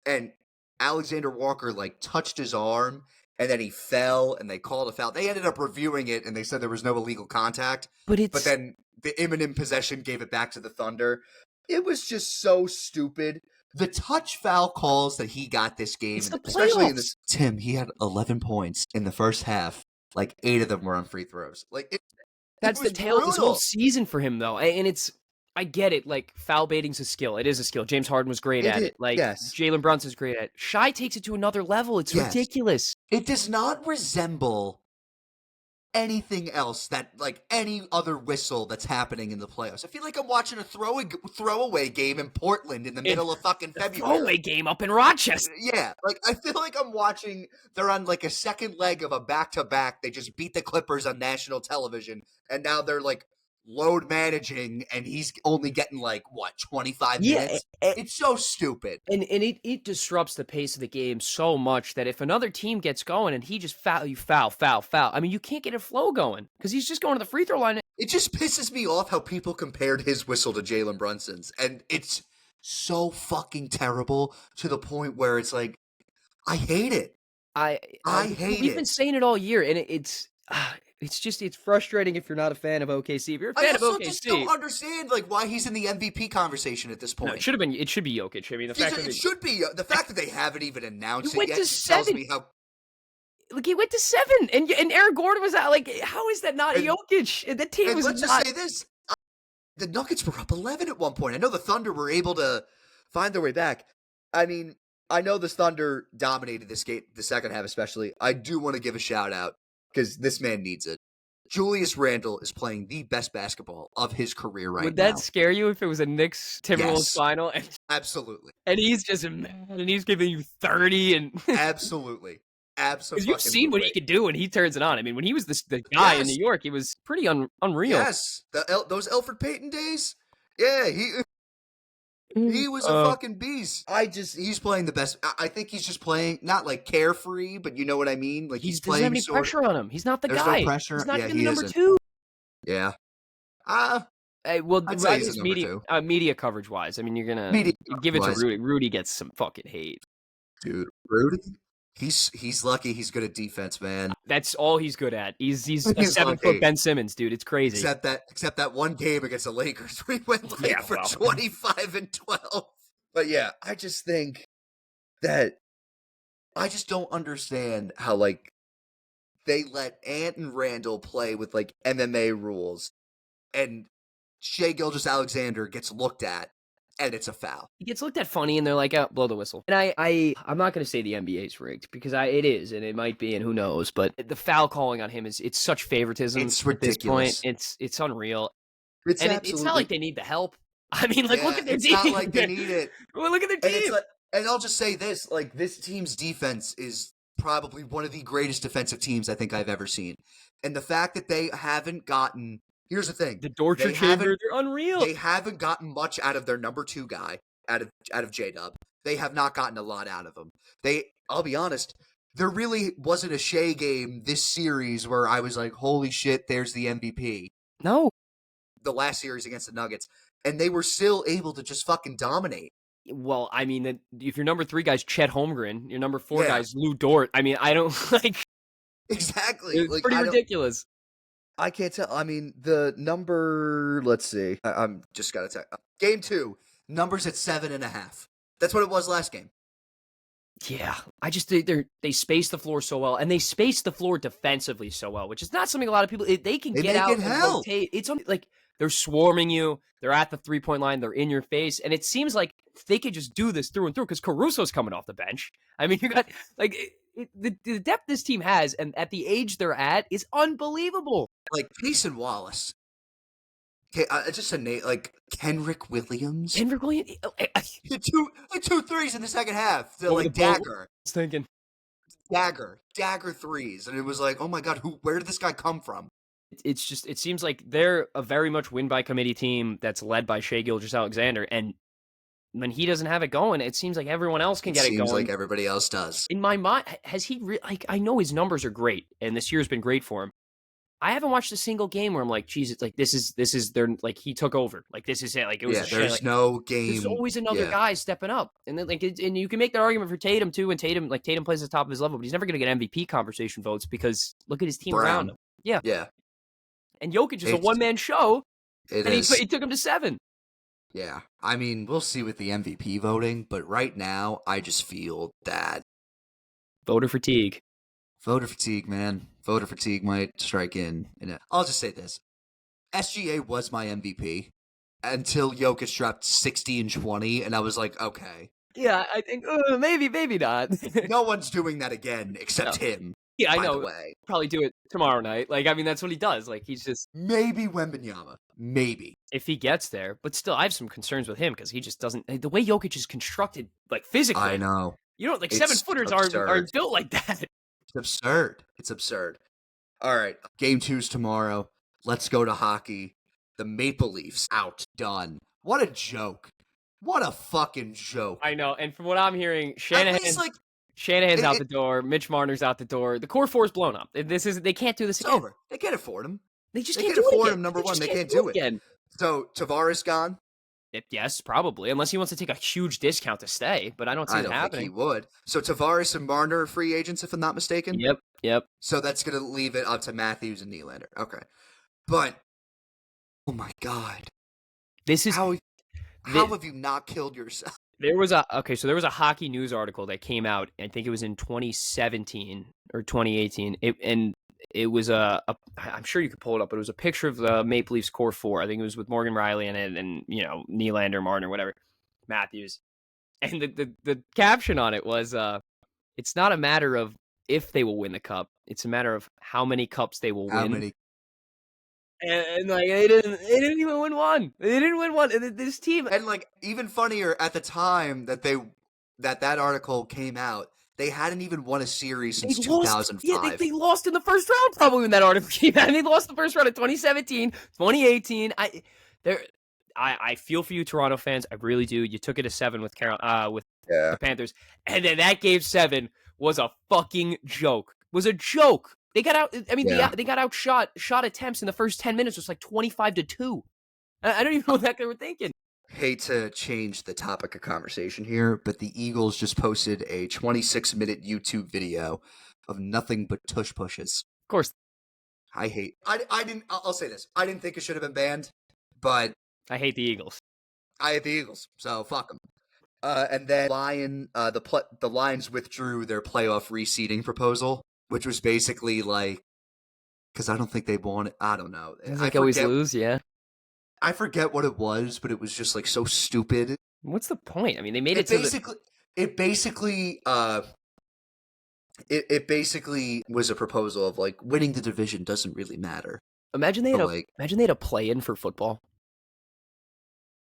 Speaker 1: and Alexander Walker like touched his arm and then he fell and they called a foul. They ended up reviewing it and they said there was no illegal contact.
Speaker 2: but
Speaker 1: But then the imminent possession gave it back to the Thunder. It was just so stupid. The touch foul calls that he got this game,
Speaker 2: it's the
Speaker 1: especially in
Speaker 2: playoffs.
Speaker 1: this. Tim, he had 11 points in the first half. Like 8 of them were on free throws. Like it
Speaker 2: That's the
Speaker 1: was
Speaker 2: tale of this whole
Speaker 1: brutal.
Speaker 2: season for him, though. And it's, I get it. Like, foul baiting's a skill. It is a skill. James Harden was great at it. Like,
Speaker 1: Yes.
Speaker 2: Jalen Brunson's great at it. Shai takes it to another level. It's
Speaker 1: Yes.
Speaker 2: ridiculous.
Speaker 1: It does not resemble anything else that like any other whistle that's happening in the playoffs. I feel like I'm watching a throwaway game in Portland in the middle of fucking February.
Speaker 2: Throwaway game up in Rochester.
Speaker 1: Yeah, like I feel like I'm watching. They're on like a second leg of a back-to-back. They just beat the Clippers on national television, and now they're like load managing, and he's only getting like what 25 minutes. It's so stupid,
Speaker 2: and it disrupts the pace of the game so much that if another team gets going and he just foul. I mean, you can't get a flow going because he's just going to the free throw line.
Speaker 1: It just pisses me off how people compared his whistle to Jalen Brunson's, and it's so fucking terrible to the point where it's like, I hate it. I hate it.
Speaker 2: We've been saying it all year, and it's frustrating if you're not a fan of OKC. If you're a fan of OKC,
Speaker 1: I just don't understand like why he's in the MVP conversation at this point.
Speaker 2: No, it should be Jokic. I mean, the fact
Speaker 1: that they haven't even announced
Speaker 2: it yet
Speaker 1: just tells me how.
Speaker 2: Like he went to 7, and Aaron Gordon was out. Like, how is that not Jokic? That team was.
Speaker 1: Let's just say this: the Nuggets were up 11 at one point. I know the Thunder were able to find their way back. I mean, I know the Thunder dominated this game, the second half especially. I do want to give a shout out because this man needs it. Julius Randle is playing the best basketball of his career right now.
Speaker 2: Would that scare you if it was a Knicks Timberwolves final?
Speaker 1: Absolutely.
Speaker 2: And he's just mad, and he's giving you 30 and
Speaker 1: Absolutely. Absolutely.
Speaker 2: You've seen what he can do when he turns it on. I mean, when he was the guy in New York, he was pretty unreal.
Speaker 1: Yes, those Elfrid Payton days. Yeah, he was a fucking beast. He's playing the best. I think he's just playing not like carefree, but you know what I mean. Like he's playing.
Speaker 2: There's no pressure on him. He's not the
Speaker 1: There's
Speaker 2: guy.
Speaker 1: No pressure.
Speaker 2: He's not
Speaker 1: yeah,
Speaker 2: even
Speaker 1: he
Speaker 2: the number
Speaker 1: isn't.
Speaker 2: 2.
Speaker 1: Yeah.
Speaker 2: Hey, well,
Speaker 1: I'd say he's
Speaker 2: media coverage wise, I mean, you're gonna give it to Rudy. Rudy gets some fucking hate,
Speaker 1: dude. Rudy. He's lucky he's good at defense, man.
Speaker 2: That's all he's good at. He's a 7-foot Ben Simmons, dude. It's crazy.
Speaker 1: Except that one game against the Lakers where he went 25 and 12. But yeah, I just think that I just don't understand how like they let Ant and Randall play with like MMA rules, and Shai Gilgeous-Alexander gets looked at and it's a foul.
Speaker 2: He gets looked at funny, and they're like, "Oh, blow the whistle." And I'm not going to say the NBA is rigged because it is, and it might be, and who knows. But the foul calling on him it's such favoritism
Speaker 1: It's
Speaker 2: at this point.
Speaker 1: ridiculous.
Speaker 2: It's unreal,
Speaker 1: It's
Speaker 2: and it's not like
Speaker 1: absolutely
Speaker 2: they need the help. I mean, like look
Speaker 1: yeah.
Speaker 2: at their
Speaker 1: It's not like
Speaker 2: team.
Speaker 1: they need it,
Speaker 2: Well, look at their
Speaker 1: and it's
Speaker 2: team.
Speaker 1: like, and I'll just say this: like this team's defense is probably one of the greatest defensive teams I think I've ever seen, and the fact that they haven't gotten. Here's the thing:
Speaker 2: The torture
Speaker 1: they haven't
Speaker 2: chamber, they're unreal.
Speaker 1: they haven't gotten much out of their number two guy, out of J Dub. They have not gotten a lot out of him. I'll be honest, there really wasn't a Shea game this series where I was like, holy shit, there's the MVP.
Speaker 2: No.
Speaker 1: The last series against the Nuggets. And they were still able to just fucking dominate.
Speaker 2: Well, I mean, if your number 3 guy's Chet Holmgren, your number 4
Speaker 1: Yeah.
Speaker 2: guy's Lou Dort. I mean, I don't like.
Speaker 1: Exactly.
Speaker 2: It's
Speaker 1: Like,
Speaker 2: pretty ridiculous.
Speaker 1: I can't tell. I mean, the number. Let's see. I'm just gotta tell. Game 2, numbers at 7.5. That's what it was last game.
Speaker 2: Yeah, I just they space the floor so well, and they space the floor defensively so well, which is not something a lot of people. They can get out and rotate. It's like they're swarming you. They're at the 3-point line. They're in your face, and it seems like they could just do this through and through because Caruso's coming off the bench. I mean, you got like the depth this team has, and at the age they're at, is unbelievable.
Speaker 1: Like Jason Wallace. Okay, just a name like Kenrick Williams.
Speaker 2: Kenrick Williams,
Speaker 1: two threes in the second half. So like dagger.
Speaker 2: Thinking
Speaker 1: dagger threes, and it was like, oh my god, where did this guy come from?
Speaker 2: It's just it seems like they're a very much win by committee team that's led by Shai Gilgeous-Alexander, and when he doesn't have it going, it seems like everyone else can get it going.
Speaker 1: Seems like everybody else does.
Speaker 2: In my mind, has he like I know his numbers are great, and this year's been great for him. I haven't watched a single game where I'm like, geez, it's like this is their like he took over, like this is it, like it was.
Speaker 1: There's
Speaker 2: like,
Speaker 1: no game.
Speaker 2: There's always another guy stepping up, and then and you can make that argument for Tatum too, and Tatum plays at the top of his level, but he's never going to get MVP conversation votes because look at his team around him. Yeah. And Jokic is a one-man show, and he took him to 7.
Speaker 1: Yeah. I mean, we'll see with the MVP voting, but right now, I just feel that...
Speaker 2: Voter fatigue.
Speaker 1: Voter fatigue, man. Voter fatigue might strike in. I'll just say this. SGA was my MVP until Jokic dropped 60 and 20, and I was like, okay.
Speaker 2: Yeah, I think maybe not.
Speaker 1: No one's doing that again except him.
Speaker 2: Yeah, I know.
Speaker 1: By the way.
Speaker 2: Probably do it tomorrow night. Like, I mean, that's what he does. Like, he's just...
Speaker 1: Maybe Wembanyama. Maybe.
Speaker 2: If he gets there. But still, I have some concerns with him because he just doesn't... The way Jokic is constructed, like, physically...
Speaker 1: I know.
Speaker 2: You know, like, 7-footers aren't built like that.
Speaker 1: It's absurd. It's absurd. All right. Game 2's tomorrow. Let's go to hockey. The Maple Leafs out. Done. What a joke. What a fucking joke.
Speaker 2: I know. And from what I'm hearing, Shanahan's out the door. Mitch Marner's out the door. The core 4 is blown up. They can't do this again.
Speaker 1: It's over. They can't afford him.
Speaker 2: They can't afford him.
Speaker 1: Number one, they can't do it again. So Tavares gone.
Speaker 2: Yes, probably, unless he wants to take a huge discount to stay. But I don't see it happening. I don't think
Speaker 1: he would. So Tavares and Marner are free agents, if I'm not mistaken.
Speaker 2: Yep.
Speaker 1: So that's gonna leave it up to Matthews and Nylander. Okay, but oh my god,
Speaker 2: this is
Speaker 1: how have you not killed yourself?
Speaker 2: There was a hockey news article that came out. I think it was in 2017 or 2018. It was I'm sure you could pull it up, but it was a picture of the Maple Leafs core 4. I think it was with Morgan Riley in it, and Nylander, Marner, whatever, Matthews, and the caption on it was, "It's not a matter of if they will win the cup; it's a matter of how many cups they will win." And like they didn't even win one. They didn't win one. And this team,
Speaker 1: and like even funnier at the time that article came out, they hadn't even won a series since 2005.
Speaker 2: Yeah, they lost in the first round probably when that article came out. And they lost the first round in 2017, 2018. I feel for you, Toronto fans. I really do. You took it to 7 with the Panthers, and then that game 7 was a fucking joke. Was a joke. They got out. I mean, they got outshot. Shot attempts in the first 10 minutes was like 25-2. I don't even know what the heck they were thinking.
Speaker 1: Hate to change the topic of conversation here, but the Eagles just posted a 26-minute YouTube video of nothing but tush pushes.
Speaker 2: Of course.
Speaker 1: I didn't. I'll say this. I didn't think it should have been banned, but
Speaker 2: I hate the Eagles.
Speaker 1: I hate the Eagles, so fuck them. And then the Lions withdrew their playoff reseeding proposal, which was basically like, because I don't think they want it. I don't know.
Speaker 2: It's like always lose, yeah.
Speaker 1: I forget what it was, but it was just like so stupid.
Speaker 2: What's the point? I mean, they made it
Speaker 1: It
Speaker 2: to the.
Speaker 1: basically, it basically, it basically was a proposal of like winning the division doesn't really matter.
Speaker 2: Imagine they
Speaker 1: But
Speaker 2: had a
Speaker 1: like
Speaker 2: imagine they had a play-in for football.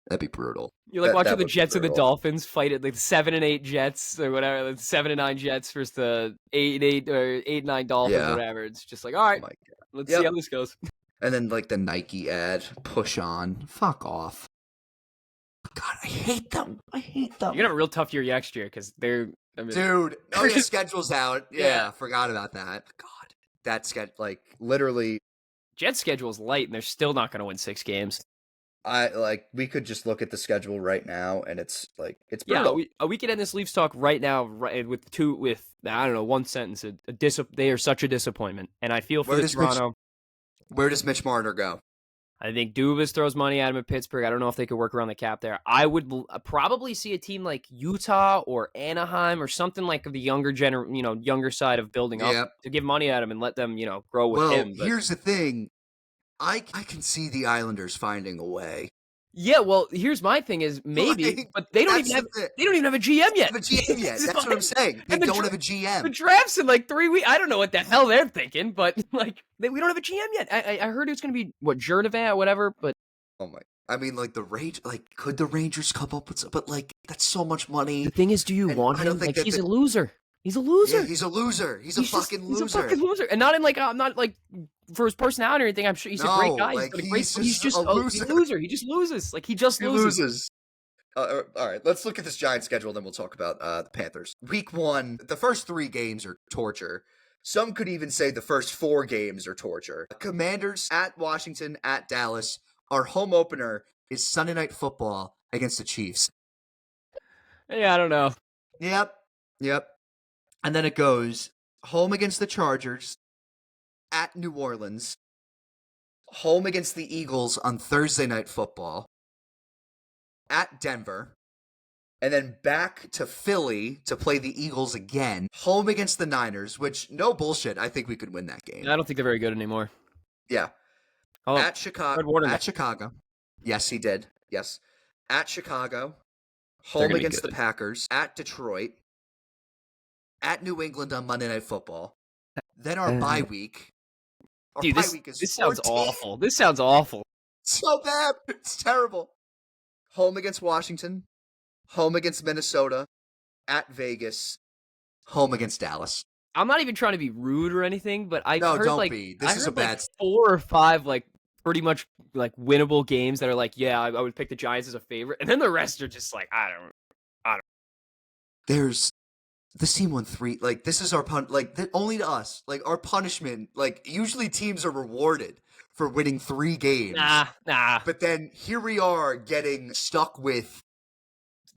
Speaker 1: that'd be brutal.
Speaker 2: You're like watching
Speaker 1: That
Speaker 2: the
Speaker 1: would be
Speaker 2: Jets and the
Speaker 1: brutal.
Speaker 2: Dolphins fight at like 7-8 Jets or whatever, like 7-9 Jets versus the 8-8 or 8-9 Dolphins,
Speaker 1: Yeah.
Speaker 2: whatever. It's just like, all
Speaker 1: Oh
Speaker 2: right,
Speaker 1: my god.
Speaker 2: let's see how
Speaker 1: Yep.
Speaker 2: this goes.
Speaker 1: And then like the Nike ad, push on, fuck off. God, I hate them. I hate
Speaker 2: You're gonna
Speaker 1: them.
Speaker 2: have a real tough year next year because they're. I mean,
Speaker 1: Dude. Oh yeah, schedule's out.
Speaker 2: yeah.
Speaker 1: Yeah, forgot about that. God, that schedule, like literally.
Speaker 2: Jets schedule is light and they're still not gonna win 6 games.
Speaker 1: I like we could just look at the schedule right now, and it's like it's
Speaker 2: Yeah,
Speaker 1: brutal.
Speaker 2: we could end this Leafs talk right now, right with I don't know, one sentence. They are such a disappointment, and I feel for
Speaker 1: Where
Speaker 2: the
Speaker 1: does Mitch?
Speaker 2: Toronto.
Speaker 1: Where does Mitch Marner go?
Speaker 2: I think Dubas throws money at him at Pittsburgh. I don't know if they could work around the cap there. I would probably see a team like Utah or Anaheim or something like the younger side of building up
Speaker 1: Yeah.
Speaker 2: to give money at him and let them, grow with
Speaker 1: Well,
Speaker 2: him. But
Speaker 1: here's the thing. I can see the Islanders finding a way.
Speaker 2: yeah, well, here's my thing is maybe,
Speaker 1: Like,
Speaker 2: but they don't
Speaker 1: that's
Speaker 2: even have
Speaker 1: the thing.
Speaker 2: they don't even have a GM
Speaker 1: They
Speaker 2: yet.
Speaker 1: don't have a GM yet. That's what I'm saying. They
Speaker 2: And the
Speaker 1: don't
Speaker 2: dra-
Speaker 1: have a
Speaker 2: The
Speaker 1: GM.
Speaker 2: draft's in like 3 weeks. I don't know what the hell they're thinking, but like we don't have a GM yet. I heard it's going to be what Jurdovan or whatever, but
Speaker 1: Oh my! I mean, like could the Rangers come up with? But like, that's so much money.
Speaker 2: the thing is, do you
Speaker 1: And
Speaker 2: want
Speaker 1: I don't
Speaker 2: him?
Speaker 1: think
Speaker 2: Like
Speaker 1: that
Speaker 2: he's
Speaker 1: the,
Speaker 2: a loser. He's a
Speaker 1: yeah,
Speaker 2: loser.
Speaker 1: he's a loser. He's a fucking loser.
Speaker 2: He's a fucking loser, and not in like not like for his personality or anything. I'm sure he's a great
Speaker 1: No,
Speaker 2: guy.
Speaker 1: like
Speaker 2: But he's
Speaker 1: just
Speaker 2: just
Speaker 1: a
Speaker 2: he's
Speaker 1: loser.
Speaker 2: a loser. He just loses. Like he just
Speaker 1: He
Speaker 2: loses.
Speaker 1: loses. All right, let's look at this Giant schedule, then we'll talk about the Panthers. Week 1, the first 3 games are torture. Some could even say the first 4 games are torture. Commanders at Washington, at Dallas. Our home opener is Sunday Night Football against the Chiefs.
Speaker 2: Yeah, I don't know.
Speaker 1: Yep, yep. And then it goes home against the Chargers, at New Orleans, home against the Eagles on Thursday Night Football, at Denver, and then back to Philly to play the Eagles again, home against the Niners, which, no bullshit, I think we could win that game.
Speaker 2: I don't think they're very good anymore.
Speaker 1: Yeah.
Speaker 2: Oh,
Speaker 1: At Chicago.
Speaker 2: Fred Warner.
Speaker 1: At Chicago. Yes, he did. Yes. At Chicago,
Speaker 2: They're
Speaker 1: home
Speaker 2: gonna be
Speaker 1: against the
Speaker 2: good.
Speaker 1: Packers, at Detroit, at New England on Monday Night Football. Then our bye week. Our
Speaker 2: Dude,
Speaker 1: bye week is
Speaker 2: this sounds
Speaker 1: 14.
Speaker 2: awful. This sounds awful.
Speaker 1: So bad. It's terrible. Home against Washington, home against Minnesota, at Vegas, home against Dallas.
Speaker 2: I'm not even trying to be rude or anything, but I
Speaker 1: No,
Speaker 2: heard
Speaker 1: don't
Speaker 2: like
Speaker 1: be. This is a bad.
Speaker 2: 4 or 5 like pretty much like winnable games that are like, yeah, I would pick the Giants as a favorite, and then the rest are just like, I don't.
Speaker 1: There's this team won 3. Like this is our like only to us. Like our punishment. Like usually teams are rewarded for winning 3 games.
Speaker 2: Nah.
Speaker 1: But then here we are getting stuck with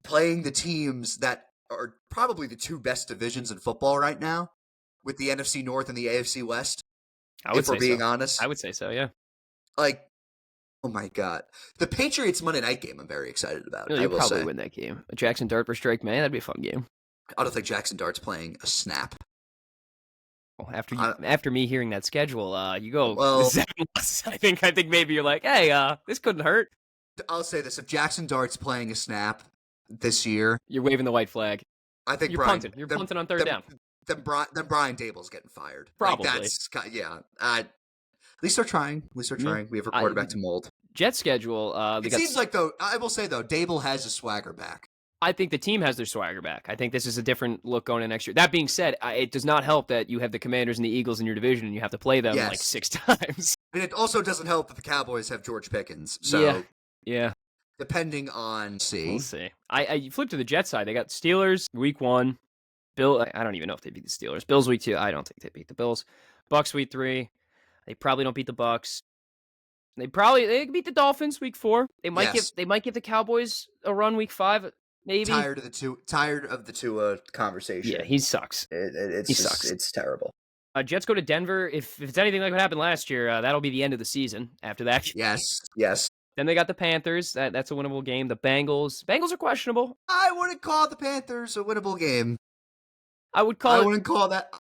Speaker 1: playing the teams that are probably the 2 best divisions in football right now, with the NFC North and the AFC West.
Speaker 2: I would
Speaker 1: If we're
Speaker 2: say
Speaker 1: being
Speaker 2: so.
Speaker 1: honest,
Speaker 2: I would say so. Yeah.
Speaker 1: like, oh my god, the Patriots Monday night game, I'm very excited about.
Speaker 2: No,
Speaker 1: I
Speaker 2: you
Speaker 1: will
Speaker 2: probably
Speaker 1: say,
Speaker 2: win that game. A Jackson Dart versus Drake, man, that'd be a fun game.
Speaker 1: I don't think Jackson Dart's playing a snap.
Speaker 2: Well, after me hearing that schedule, you go
Speaker 1: Well,
Speaker 2: 7 losses. I think maybe you're like, hey, this couldn't hurt.
Speaker 1: I'll say this: if Jackson Dart's playing a snap this year,
Speaker 2: You're waving the white flag.
Speaker 1: I think
Speaker 2: You're
Speaker 1: Brian,
Speaker 2: punting. You're punting on 3rd down.
Speaker 1: Then Brian Dable's getting fired.
Speaker 2: Probably.
Speaker 1: Like, that's yeah. At least they're trying. At least they're trying. We have a quarterback to mold.
Speaker 2: Jet schedule.
Speaker 1: It seems like though. I will say though, Dable has his swagger back.
Speaker 2: I think the team has their swagger back. I think this is a different look going in next year. That being said, it does not help that you have the Commanders and the Eagles in your division and you have to play them like 6 times.
Speaker 1: And it also doesn't help that the Cowboys have George Pickens. So
Speaker 2: yeah.
Speaker 1: Depending on
Speaker 2: We'll see. I flip to the Jet side. They got Steelers week 1. Bill. I don't even know if they beat the Steelers. Bills week 2. I don't think they beat the Bills. Bucks week 3. They probably don't beat the Bucks. They beat the Dolphins week 4. They might give the Cowboys a run week 5. Maybe.
Speaker 1: Tired of the Tua conversation.
Speaker 2: Yeah, he sucks.
Speaker 1: He sucks. It's terrible.
Speaker 2: Jets go to Denver. If it's anything like what happened last year, that'll be the end of the season after that.
Speaker 1: Yes.
Speaker 2: Then they got the Panthers. That's a winnable game. The Bengals are questionable.
Speaker 1: I wouldn't call the Panthers a winnable game.
Speaker 2: I wouldn't call that.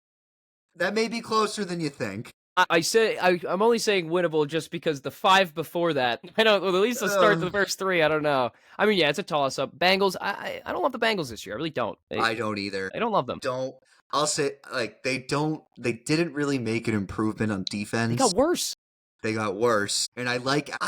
Speaker 1: That may be closer than you think.
Speaker 2: I'm only saying winnable just because the 5 before that, I don't. Well, at least the start to
Speaker 1: Uh,
Speaker 2: the first 3. I don't know. I mean, yeah, it's a toss up. Bengals. I don't love the Bengals this year. I really don't.
Speaker 1: I don't either.
Speaker 2: I don't love them.
Speaker 1: Don't. I'll say like they don't. They didn't really make an improvement on
Speaker 2: They
Speaker 1: defense.
Speaker 2: got worse.
Speaker 1: They got worse, and I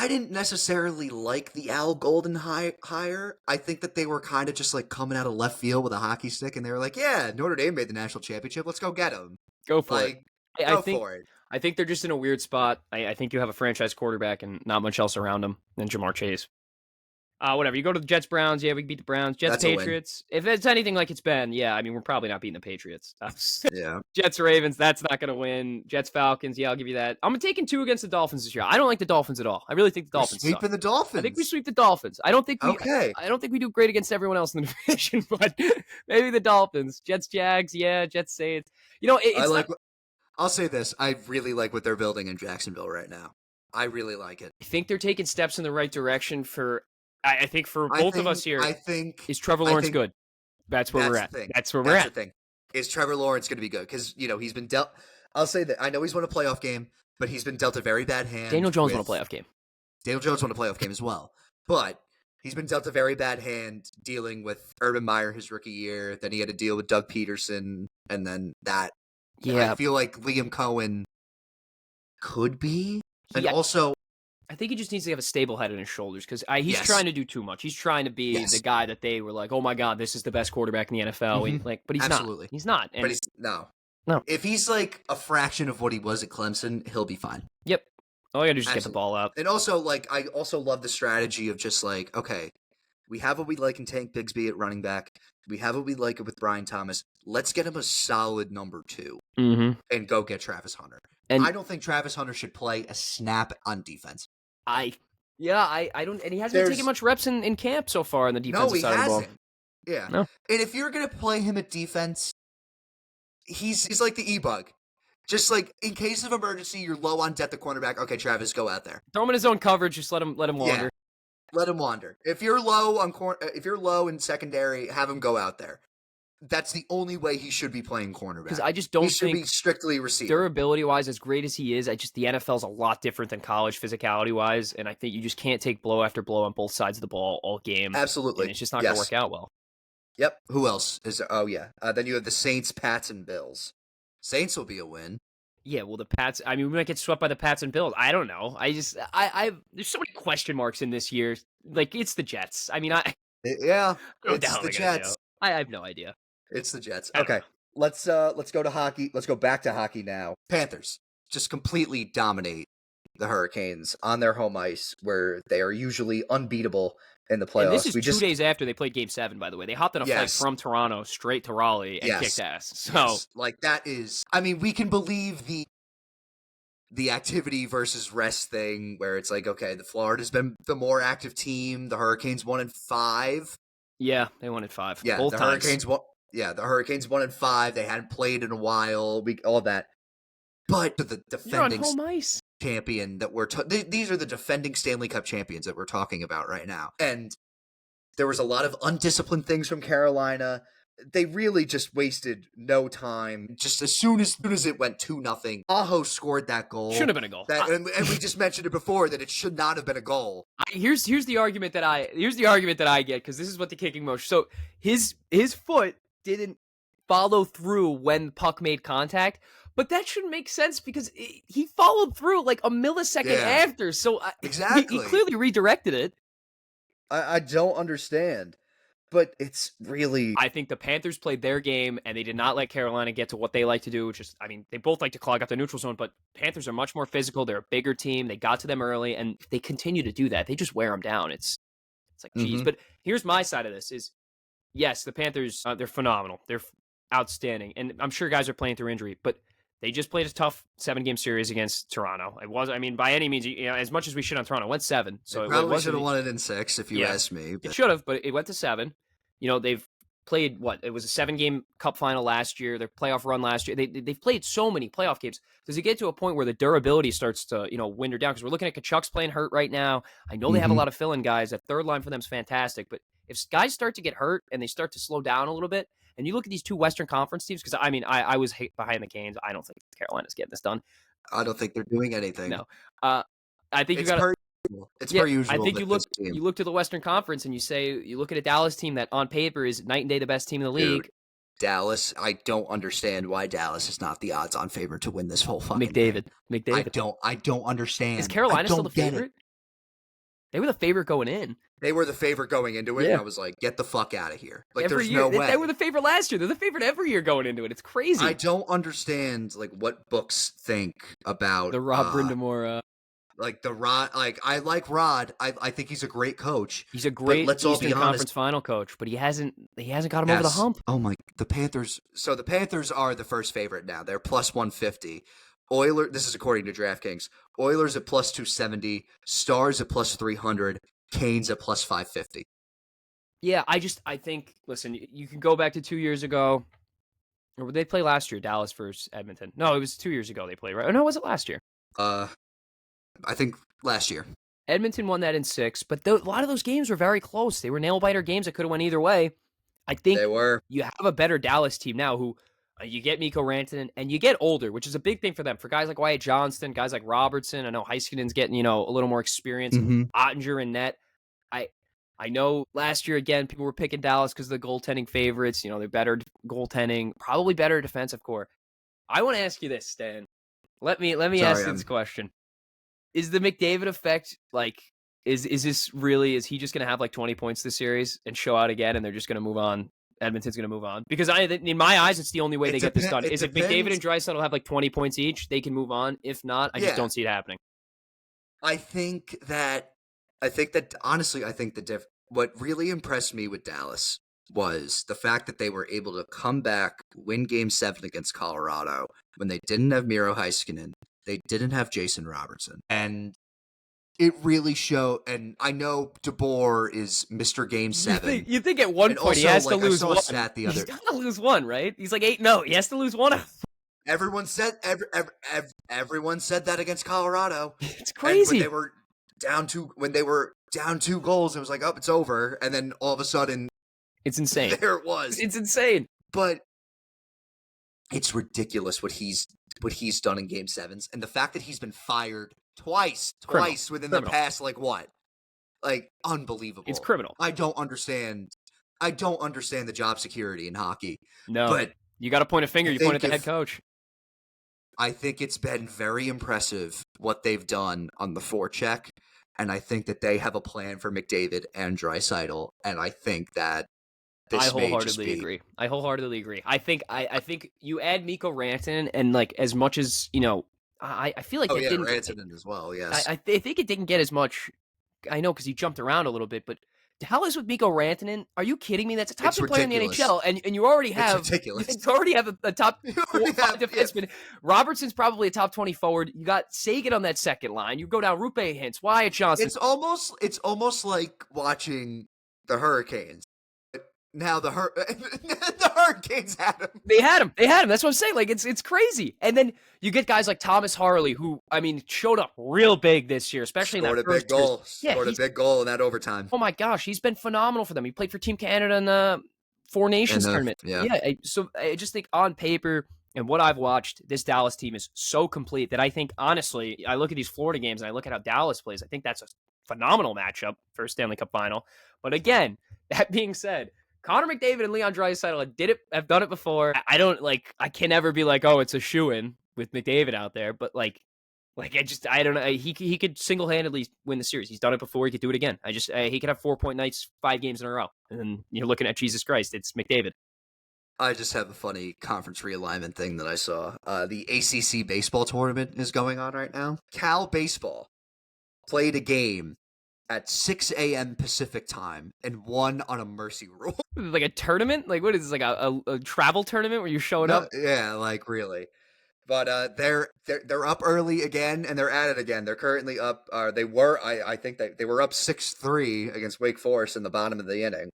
Speaker 1: didn't necessarily like the Al Golden hire. I think that they were kind of just like coming out of left field with a hockey stick, and they were like, "Yeah, Notre Dame made the national championship. Let's go get them."
Speaker 2: Go for it.
Speaker 1: Like,
Speaker 2: I
Speaker 1: go
Speaker 2: think
Speaker 1: for it.
Speaker 2: I think they're just in a weird spot. I think you have a franchise quarterback and not much else around him than Jamar Chase. Whatever. You go to the Jets, Browns. Yeah, we can beat the Browns. Jets,
Speaker 1: That's a win.
Speaker 2: Patriots. If it's anything like it's been, yeah, I mean, we're probably not beating the Patriots.
Speaker 1: Yeah.
Speaker 2: Jets, Ravens. That's not going to win. Jets, Falcons. Yeah, I'll give you that. I'm taking 2 against the Dolphins this year. I don't like the Dolphins at all. I really think the
Speaker 1: We're
Speaker 2: Dolphins
Speaker 1: sweeping
Speaker 2: suck.
Speaker 1: the Dolphins.
Speaker 2: I think we sweep the Dolphins. I don't think we.
Speaker 1: Okay.
Speaker 2: I don't think we do great against everyone else in the division, but maybe the Dolphins. Jets, Jags. Yeah, Jets, Saints.
Speaker 1: I
Speaker 2: It's
Speaker 1: like.
Speaker 2: not.
Speaker 1: I'll say this: I really like what they're building in Jacksonville right now. I really like it.
Speaker 2: I think they're taking steps in the right direction for. I think for
Speaker 1: I
Speaker 2: both
Speaker 1: think,
Speaker 2: of us here,
Speaker 1: I think
Speaker 2: is Trevor
Speaker 1: I
Speaker 2: Lawrence
Speaker 1: think
Speaker 2: good? That's where we're
Speaker 1: that's
Speaker 2: at.
Speaker 1: the thing.
Speaker 2: That's where we're
Speaker 1: That's
Speaker 2: at.
Speaker 1: the thing. Is Trevor Lawrence going to be good? Because he's been dealt. I'll say that I know he's won a playoff game, but he's been dealt a very bad hand.
Speaker 2: Daniel Jones
Speaker 1: with,
Speaker 2: won a playoff game.
Speaker 1: Daniel Jones won a playoff game as well, but he's been dealt a very bad hand dealing with Urban Meyer his rookie year. Then he had to deal with Doug Peterson, and then that.
Speaker 2: Yeah,
Speaker 1: I feel like Liam Cohen could be, and
Speaker 2: Yeah.
Speaker 1: also
Speaker 2: I think he just needs to have a stable head on his shoulders because he's
Speaker 1: Yes.
Speaker 2: trying to do too much. He's trying to be
Speaker 1: Yes.
Speaker 2: the guy that they were like, "Oh my God, this is the best quarterback in the NFL."
Speaker 1: Mhm.
Speaker 2: But he's
Speaker 1: Absolutely.
Speaker 2: not. He's not. And
Speaker 1: but he's no.
Speaker 2: No.
Speaker 1: If he's like a fraction of what he was at Clemson, he'll be fine.
Speaker 2: Yep. All you gotta do is just get the
Speaker 1: Absolutely.
Speaker 2: ball out.
Speaker 1: And also, like, I also love the strategy of just like, okay, we have what we like in Tank Bigsby at running back. We have what we like with Brian Thomas. Let's get him a solid number 2
Speaker 2: Mm-hmm.
Speaker 1: and go get Travis Hunter.
Speaker 2: And
Speaker 1: I don't think Travis Hunter should play a snap on defense.
Speaker 2: I don't. And he hasn't been taking much reps in camp so far on the defensive
Speaker 1: No, he
Speaker 2: side of the ball.
Speaker 1: hasn't. Yeah.
Speaker 2: No.
Speaker 1: And if you're gonna play him at defense, he's like the e-bug. Just like in case of emergency, you're low on depth at cornerback. Okay, Travis, go out there.
Speaker 2: Throw him in his own coverage. Just let him wander.
Speaker 1: Yeah. Let him wander. If you're low if you're low in secondary, have him go out there. That's the only way he should be playing cornerback.
Speaker 2: Because I just
Speaker 1: he
Speaker 2: don't
Speaker 1: should
Speaker 2: think
Speaker 1: be strictly receiver.
Speaker 2: durability wise, as great as he is, the NFL's a lot different than college physicality wise, and I think you just can't take blow after blow on both sides of the ball all game.
Speaker 1: Absolutely,
Speaker 2: and it's just not going to work out well.
Speaker 1: Yep. Who else is there? Oh yeah. Then you have the Saints, Pats, and Bills. Saints will be a win.
Speaker 2: Yeah, well, the Pats. I mean, we might get swept by the Pats and Bills. I don't know. There's so many question marks in this year. Like it's the Jets. I mean,
Speaker 1: Yeah,
Speaker 2: it's
Speaker 1: the Jets.
Speaker 2: I have no idea.
Speaker 1: It's the Jets. Okay, let's go to hockey. Let's go back to hockey now. Panthers just completely dominate the Hurricanes on their home ice, where they are usually unbeatable in the playoffs.
Speaker 2: And this is 2 days after they played Game 7. By the way, they hopped on a flight from Toronto straight to Raleigh and kicked ass. So,
Speaker 1: like that is, I mean, we can believe the activity versus rest thing, where it's like, okay, the Florida's been the more active team. The Hurricanes won in 5.
Speaker 2: Yeah, they won in 5.
Speaker 1: Yeah,
Speaker 2: both
Speaker 1: the
Speaker 2: times.
Speaker 1: Hurricanes won. Yeah, the Hurricanes won in 5. They hadn't played in a while. All that, but the defending
Speaker 2: home ice
Speaker 1: champion that these are the defending Stanley Cup champions that we're talking about right now. And there was a lot of undisciplined things from Carolina. They really just wasted no time. Just as soon as it went 2-0, Aho scored that goal.
Speaker 2: Should have been a goal.
Speaker 1: And we just mentioned it before that it should not have been a goal.
Speaker 2: Here's the argument that I get, because this is what the kicking motion. So his foot didn't follow through when puck made contact, but that shouldn't make sense because he followed through like a millisecond after. So
Speaker 1: exactly,
Speaker 2: he clearly redirected it.
Speaker 1: I don't understand. But it's really...
Speaker 2: I think the Panthers played their game, and they did not let Carolina get to what they like to do, which is, I mean, they both like to clog up the neutral zone, but Panthers are much more physical. They're a bigger team. They got to them early, and they continue to do that. They just wear them down. It's like, geez. But here's my side of this is, yes, the Panthers, they're phenomenal. They're outstanding. And I'm sure guys are playing through injury, but they just played a tough 7-game series against Toronto. It was, I mean, by any means, as much as we shit on Toronto, it went 7. So
Speaker 1: it probably should have won it in 6 if you ask me.
Speaker 2: But... It should have, but it went to 7. They've played it was a 7-game cup final last year, their playoff run last year. They've played so many playoff games. Does it get to a point where the durability starts to, winder down? Because we're looking at Kachuk's playing hurt right now. I know they have a lot of fill-in guys. That third line for them is fantastic. But if guys start to get hurt and they start to slow down a little bit, and you look at these two Western Conference teams, because I mean, I was behind the Canes. I don't think Carolina's getting this done.
Speaker 1: I don't think they're doing anything.
Speaker 2: No. I think you
Speaker 1: It's
Speaker 2: got to.
Speaker 1: per usual. It's
Speaker 2: Yeah,
Speaker 1: per
Speaker 2: I
Speaker 1: usual
Speaker 2: think
Speaker 1: that this team,
Speaker 2: you look to the Western Conference and you look at a Dallas team that on paper is night and day the best team in the
Speaker 1: dude.
Speaker 2: league.
Speaker 1: Dallas, I don't understand why Dallas is not the odds-on favorite to win this whole fucking thing.
Speaker 2: McDavid.
Speaker 1: I don't
Speaker 2: Is
Speaker 1: understand. I
Speaker 2: Carolina still the
Speaker 1: don't get it.
Speaker 2: favorite? They were the favorite going in.
Speaker 1: They were the favorite going into it, and
Speaker 2: Yeah.
Speaker 1: I was like, get the fuck out of here. Like,
Speaker 2: Every
Speaker 1: there's
Speaker 2: year.
Speaker 1: no way.
Speaker 2: They were the favorite last year. They're the favorite every year going into it. It's crazy.
Speaker 1: I don't understand like what books think about
Speaker 2: The Rob Brindamore.
Speaker 1: like the Rod. Like I like Rod. I think he's a great coach.
Speaker 2: He's a
Speaker 1: But
Speaker 2: great
Speaker 1: let's all
Speaker 2: Eastern
Speaker 1: be
Speaker 2: Conference
Speaker 1: honest.
Speaker 2: final coach, but he hasn't got him over the hump.
Speaker 1: Oh my, the Panthers. So the Panthers are the first favorite now. They're plus 150. Oilers. This is according to DraftKings. Oilers at plus 270. Stars at plus 300. Canes at plus 550.
Speaker 2: Yeah, I think. Listen, you can go back to 2 years ago. Or did they play last year? Dallas versus Edmonton. No, it was 2 years ago they played, right? Or no, was it last year?
Speaker 1: I think last year.
Speaker 2: Edmonton won that in 6, but a lot of those games were very close. They were nail-biter games that could have went either way. I think
Speaker 1: They were.
Speaker 2: you have a better Dallas team now who you get Mikko Rantanen and you get older, which is a big thing for them. For guys like Wyatt Johnston, guys like Robertson, I know Heiskanen's getting, a little more experience.
Speaker 1: Mm-hmm.
Speaker 2: Ottinger and net. I know last year, again, people were picking Dallas because of the goaltending favorites. They're better goaltending, probably better defensive core. I want to ask you this, Stan. Let me ask you this question. Is the McDavid effect, like, is this really, is he just going to have like 20 points this series and show out again and they're just going to move on? Edmonton's going to move on? Because in my eyes, it's the only way they get this done. Is if McDavid and Draisaitl have like 20 points each, they can move on. If not, I just don't see it happening.
Speaker 1: I think that honestly, what really impressed me with Dallas was the fact that they were able to come back, win Game 7 against Colorado when they didn't have Miro Heiskanen, they didn't have Jason Robertson, and it really showed. And I know DeBoer is Mr. Game 7.
Speaker 2: You think at one point
Speaker 1: also,
Speaker 2: he has to lose
Speaker 1: I saw
Speaker 2: one.
Speaker 1: a stat the other.
Speaker 2: He's got to lose one, right? He's like 8-0. He has to lose one.
Speaker 1: Everyone said everyone said that against Colorado.
Speaker 2: It's crazy.
Speaker 1: And when they were down 2 goals, it was like, oh, it's over. And then all of a sudden,
Speaker 2: it's insane.
Speaker 1: There it was.
Speaker 2: It's insane.
Speaker 1: But it's ridiculous what he's done in Game 7s. And the fact that he's been fired twice within the past, unbelievable.
Speaker 2: It's criminal.
Speaker 1: I don't understand the job security in hockey.
Speaker 2: No,
Speaker 1: but
Speaker 2: you got to point a finger. You point at the head coach.
Speaker 1: I think it's been very impressive what they've done on the forecheck, and I think that they have a plan for McDavid and Draisaitl, and I think that this
Speaker 2: I wholeheartedly agree. I think you add Mikko Rantanen, and like as much as I feel like
Speaker 1: Rantanen as well. Yes,
Speaker 2: I think it didn't get as much. I know because he jumped around a little bit, but Dallas with Mikko Rantanen, are you kidding me? That's a top 2 player in the NHL, and you already have a top 4 defenseman. Robertson's probably a top 20 forward. You got Sagan on that second line. You go down Rupe Hintz, Wyatt Johnston.
Speaker 1: It's almost like watching the Hurricanes. Now the Hurricanes had him.
Speaker 2: They had him. That's what I'm saying. Like it's crazy. And then you get guys like Thomas Harley, who showed up real big this year, especially
Speaker 1: Scored
Speaker 2: in that first goal.
Speaker 1: Scored a big goal in that overtime.
Speaker 2: Oh my gosh, he's been phenomenal for them. He played for Team Canada in the Four Nations tournament.
Speaker 1: Yeah.
Speaker 2: So I just think on paper and what I've watched, this Dallas team is so complete that I think honestly, I look at these Florida games and I look at how Dallas plays. I think that's a phenomenal matchup for a Stanley Cup final. But again, that being said, Connor McDavid and Leon Draisaitl have done it before. I can never be like, oh, it's a shoo-in with McDavid out there. But I don't know. He could single-handedly win the series. He's done it before. He could do it again. He could have 4-point nights 5 games in a row. And then you're looking at Jesus Christ. It's McDavid.
Speaker 1: I just have a funny conference realignment thing that I saw. The ACC baseball tournament is going on right now. Cal baseball played a game at 6 a.m. Pacific time and won on a mercy rule.
Speaker 2: Like a tournament? Like what is this, like a travel tournament where you're showing up?
Speaker 1: Yeah, like really. But they're up early again and they're at it again. They're currently up. I think they were up 6-3 against Wake Forest in the bottom of the inning.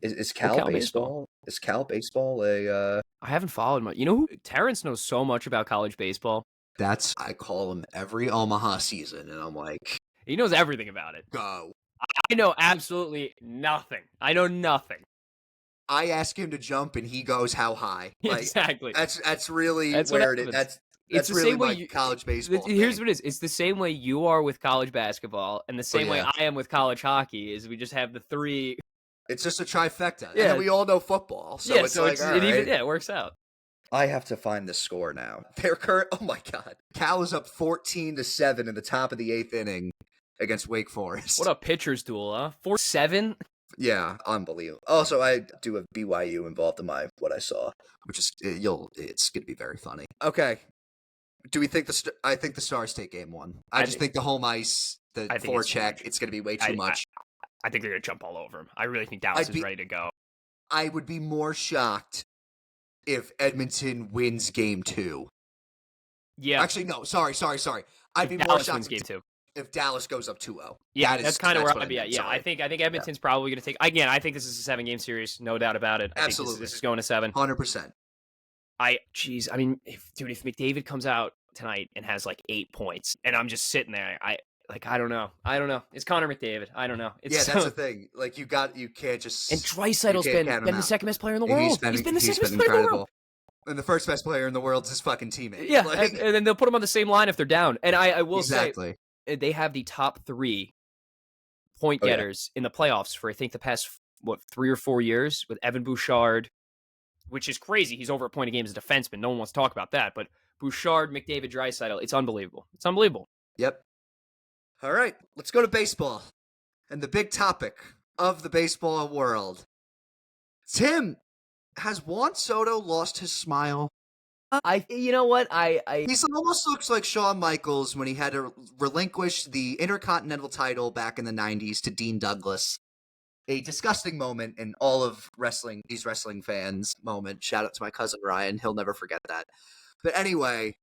Speaker 1: Is Cal baseball? Is Cal baseball a?
Speaker 2: I haven't followed much. You know who? Terrence knows so much about college baseball.
Speaker 1: I call him every Omaha season, and I'm like.
Speaker 2: He knows everything about it.
Speaker 1: Go.
Speaker 2: I know absolutely nothing. I know nothing.
Speaker 1: I ask him to jump, and he goes how high.
Speaker 2: Exactly.
Speaker 1: That's really
Speaker 2: that's
Speaker 1: where it is.
Speaker 2: It's
Speaker 1: That's
Speaker 2: the
Speaker 1: really
Speaker 2: same way
Speaker 1: my college baseball
Speaker 2: here's
Speaker 1: thing.
Speaker 2: what it is. It's the same way you are with college basketball, and the
Speaker 1: Oh
Speaker 2: same way
Speaker 1: yeah,
Speaker 2: I am with college hockey. Is we just have the three.
Speaker 1: it's just a trifecta, and then
Speaker 2: Yeah,
Speaker 1: we all know football, so
Speaker 2: yeah.
Speaker 1: it's
Speaker 2: So
Speaker 1: like,
Speaker 2: it's
Speaker 1: all
Speaker 2: it even
Speaker 1: right.
Speaker 2: yeah, it works out.
Speaker 1: I have to find the score now. Their current. Oh my god, Cal is up 14-7 in the top of the 8th inning against Wake
Speaker 2: What
Speaker 1: Forest.
Speaker 2: a pitcher's duel, huh? 4-7.
Speaker 1: Yeah, unbelievable. Also, I do have BYU involved in my what I saw, which is it's going to be very funny. Okay, do we think I think the Stars take game 1. I
Speaker 2: I
Speaker 1: just
Speaker 2: think
Speaker 1: think the home ice, the
Speaker 2: I think it's
Speaker 1: forecheck,
Speaker 2: huge.
Speaker 1: it's going to be way too
Speaker 2: I, I
Speaker 1: much.
Speaker 2: I think they're gonna jump all over him. I really think Dallas
Speaker 1: I'd
Speaker 2: is
Speaker 1: be
Speaker 2: ready to go.
Speaker 1: I would be more shocked if Edmonton wins game 2.
Speaker 2: Yeah,
Speaker 1: Actually, no, sorry. I'd
Speaker 2: if
Speaker 1: be more
Speaker 2: Dallas
Speaker 1: shocked
Speaker 2: wins game 2.
Speaker 1: if Dallas goes up 2-0.
Speaker 2: Yeah, that's kind of where
Speaker 1: That's what I
Speaker 2: I'd be at.
Speaker 1: meant.
Speaker 2: Yeah, I
Speaker 1: Sorry.
Speaker 2: think
Speaker 1: Yeah,
Speaker 2: Edmonton's probably going to take. Again, I think this is a 7-game series, no doubt about it. I think
Speaker 1: absolutely.
Speaker 2: this is going to 7.
Speaker 1: 100%.
Speaker 2: I mean, if McDavid comes out tonight and has like 8 points, and I'm just sitting there, I don't know. It's Connor McDavid. I don't know. It's
Speaker 1: Yeah, that's the
Speaker 2: so,
Speaker 1: thing. Like you can't
Speaker 2: and
Speaker 1: just you
Speaker 2: Dreisaitl's
Speaker 1: can't
Speaker 2: been
Speaker 1: count him
Speaker 2: been the
Speaker 1: out.
Speaker 2: second best player in the
Speaker 1: And
Speaker 2: world. He's been the
Speaker 1: he's
Speaker 2: second
Speaker 1: been
Speaker 2: best player in the world.
Speaker 1: incredible. And the first best player in the world is his fucking teammate.
Speaker 2: Yeah,
Speaker 1: Like,
Speaker 2: and then they'll put him on the same line if they're down. And I will
Speaker 1: exactly.
Speaker 2: say they have the top 3 point
Speaker 1: Oh yeah.
Speaker 2: getters in the playoffs for I think the past 3 or 4 years with Evan Bouchard, which is crazy. He's over a point a game as a defenseman. No one wants to talk about that. But Bouchard, McDavid, Draisaitl, it's unbelievable. It's unbelievable.
Speaker 1: Yep. All right, let's go to baseball. And the big topic of the baseball world. Tim, has Juan Soto lost his smile?
Speaker 2: You know what?
Speaker 1: He almost looks like Shawn Michaels when he had to relinquish the Intercontinental title back in the 90s to Dean Douglas. A disgusting moment in all of wrestling, these wrestling fans' moment. Shout out to my cousin Ryan. He'll never forget that. But anyway,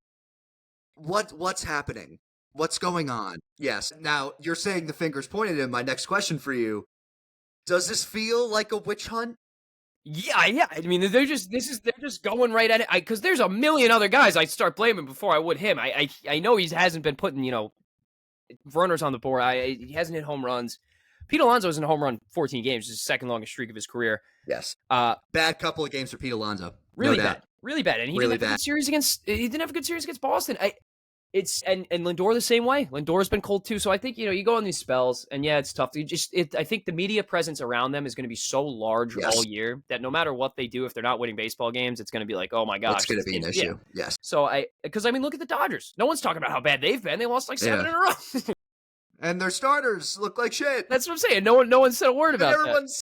Speaker 1: what's happening? What's going on? Yes. Now, you're saying the fingers pointed at him. My next question for you, does this feel like a witch hunt?
Speaker 2: Yeah. I mean, they're just going right at it because there's a million other guys I'd start blaming before I would him. I know he hasn't been putting runners on the board. He hasn't hit home runs. Pete Alonso's in a home run 14 games, which is the second longest streak of his career.
Speaker 1: Yes. Bad couple of games for Pete Alonso.
Speaker 2: Really
Speaker 1: no
Speaker 2: bad.
Speaker 1: doubt.
Speaker 2: Really bad. And he
Speaker 1: really
Speaker 2: didn't have a good series against Boston. And Lindor the same way. Lindor's been cold too. So I think, you go on these spells and yeah, it's tough. I think the media presence around them is going to be so large all year that no matter what they do, if they're not winning baseball games, it's going to be like, oh my gosh.
Speaker 1: It's going to be an issue.
Speaker 2: Yeah.
Speaker 1: Yes.
Speaker 2: So because look at the Dodgers. No one's talking about how bad they've been. They lost like 7 in a row.
Speaker 1: And their starters look like shit.
Speaker 2: That's what I'm saying. No one said a word about that.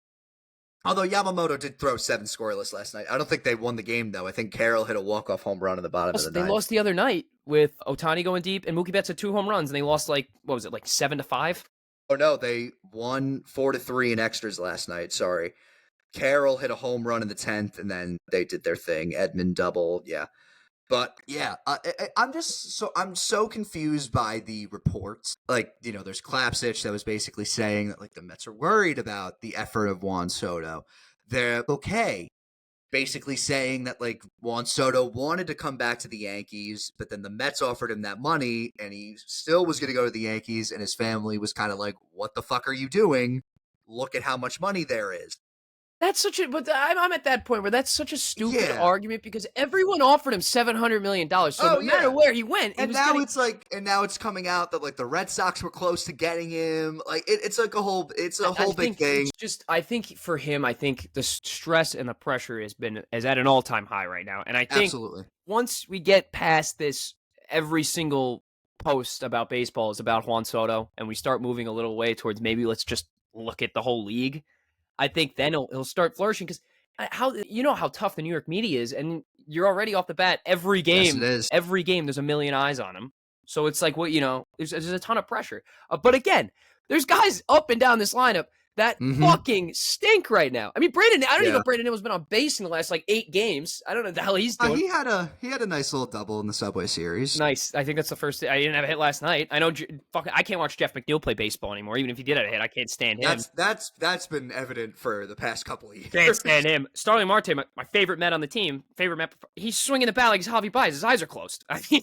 Speaker 1: Although Yamamoto did throw 7 scoreless last night. I don't think they won the game, though. I think Carroll hit a walk-off home run in the bottom of the ninth.
Speaker 2: They lost the other night with Ohtani going deep, and Mookie Betts had 2 home runs, and they lost 7-5?
Speaker 1: Oh, no, they won 4-3 in extras last night. Sorry. Carroll hit a home run in the 10th, and then they did their thing. Edmund double, yeah. But yeah, I'm so confused by the reports. There's Klapsich that was basically saying that the Mets are worried about the effort of Juan Soto. They're okay, basically saying that Juan Soto wanted to come back to the Yankees, but then the Mets offered him that money, and he still was going to go to the Yankees, and his family was kind of like, "What the fuck are you doing? Look at how much money there is."
Speaker 2: That's but I'm at that point where that's such a stupid argument because everyone offered him $700 million. So no matter where he went,
Speaker 1: now it's coming out that the Red Sox were close to getting him. It's a whole big thing.
Speaker 2: I think for him, the stress and the pressure is at an all-time high right now. And I think
Speaker 1: absolutely
Speaker 2: once we get past this, every single post about baseball is about Juan Soto, and we start moving a little way towards maybe let's just look at the whole league. I think then he'll start flourishing because how tough the New York media is, and you're already off the bat every game.
Speaker 1: Yes, it is.
Speaker 2: Every game, there's a million eyes on him, so it's like there's a ton of pressure. But again, there's guys up and down this lineup that fucking stink right now. I mean, I don't even know Brandon Nimmo's been on base in the last 8 games. I don't know what the hell he's doing.
Speaker 1: He had a nice little double in the Subway Series.
Speaker 2: Nice. I think that's the first. I didn't have a hit last night. I know. I can't watch Jeff McNeil play baseball anymore. Even if he did have a hit, I can't stand him.
Speaker 1: That's been evident for the past couple of years.
Speaker 2: Can't stand him. Starling Marte, my favorite Met on the team. He's swinging the bat like he's Javi Baez. His eyes are closed. I mean,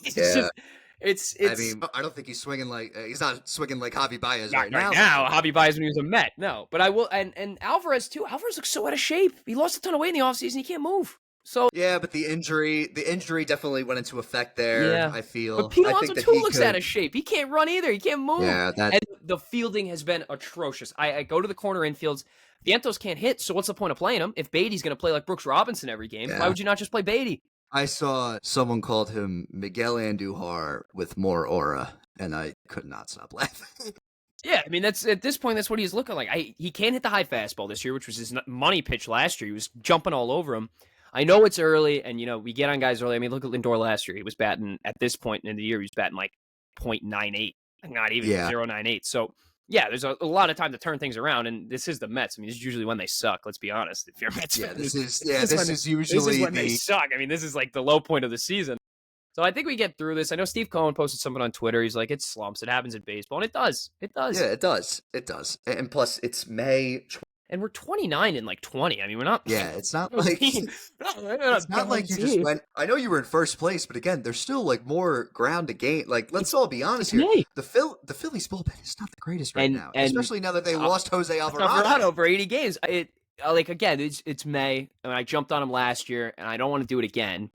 Speaker 2: it's
Speaker 1: I mean, I don't think he's swinging he's not swinging like Javi Baez right now.
Speaker 2: Javi Baez when he was a Met. No, but I will. And Alvarez too. Alvarez looks so out of shape. He lost a ton of weight in the offseason. He can't move. So
Speaker 1: Yeah, but the injury definitely went into effect there.
Speaker 2: yeah.
Speaker 1: I
Speaker 2: But
Speaker 1: feel.
Speaker 2: Pete
Speaker 1: I think
Speaker 2: Alonso
Speaker 1: that
Speaker 2: too
Speaker 1: he
Speaker 2: looks out
Speaker 1: could.
Speaker 2: of shape. He can't run either. He can't move.
Speaker 1: Yeah, that.
Speaker 2: And the fielding has been atrocious. I go to the corner infields. Vientos can't hit, so what's the point of playing him? If Beatty's going to play like Brooks Robinson every game, why
Speaker 1: Yeah,
Speaker 2: would you not just play Beatty?
Speaker 1: I saw someone called him Miguel Andujar with more aura, and I could not stop laughing.
Speaker 2: Yeah, I mean that's at this point that's what he's looking like. He can't hit the high fastball this year, which was his money pitch last year. He was jumping all over him. I know it's early, and we get on guys early. I mean, look at Lindor last year. He was batting at this point in the year. He was batting like .98, not even
Speaker 1: Yeah,
Speaker 2: 0.98. So yeah, there's a lot of time to turn things around, and this is the Mets. I mean, this is usually when they suck. Let's be honest. If you're a Mets
Speaker 1: yeah.
Speaker 2: fan,
Speaker 1: This is
Speaker 2: this is
Speaker 1: usually
Speaker 2: when they
Speaker 1: the.
Speaker 2: suck. I mean, this is like the low point of the season. So I think we get through this. I know Steve Cohen posted something on Twitter. He's like, "It's slumps. It happens in baseball, and it does. It
Speaker 1: Yeah,
Speaker 2: does."
Speaker 1: it does. It does. And plus, it's May.
Speaker 2: And we're 29 and like 20. I mean, we're not
Speaker 1: Yeah, it's not
Speaker 2: no
Speaker 1: like
Speaker 2: team. We're not
Speaker 1: it's
Speaker 2: a
Speaker 1: not like
Speaker 2: bad
Speaker 1: you just
Speaker 2: team.
Speaker 1: went. I know you were in first place, but again, there's still like more ground to gain. Like, let's all be honest
Speaker 2: It's
Speaker 1: here.
Speaker 2: May.
Speaker 1: The Phillies bullpen is not the greatest right
Speaker 2: And
Speaker 1: now,
Speaker 2: and
Speaker 1: especially now that they lost Jose
Speaker 2: Alvarado
Speaker 1: Alvarado.
Speaker 2: over 80 games. It like again, it's May, and I jumped on him last year, and I don't want to do it again.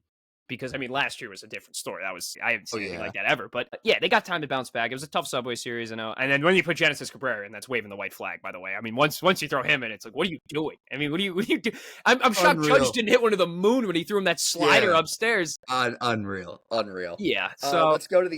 Speaker 2: Because I mean, last year was a different story. I haven't
Speaker 1: Oh
Speaker 2: seen anything
Speaker 1: yeah,
Speaker 2: like that ever. But yeah, they got time to bounce back. It was a tough Subway Series, I know. And then when you put Genesis Cabrera in, that's waving the white flag. By the way, I mean once you throw him in, it's like, what are you doing? I mean, what do you do? I'm shocked Judge
Speaker 1: unreal.
Speaker 2: didn't hit one to the moon when he threw him that slider
Speaker 1: Yeah,
Speaker 2: upstairs.
Speaker 1: unreal.
Speaker 2: Yeah, so
Speaker 1: Let's go to the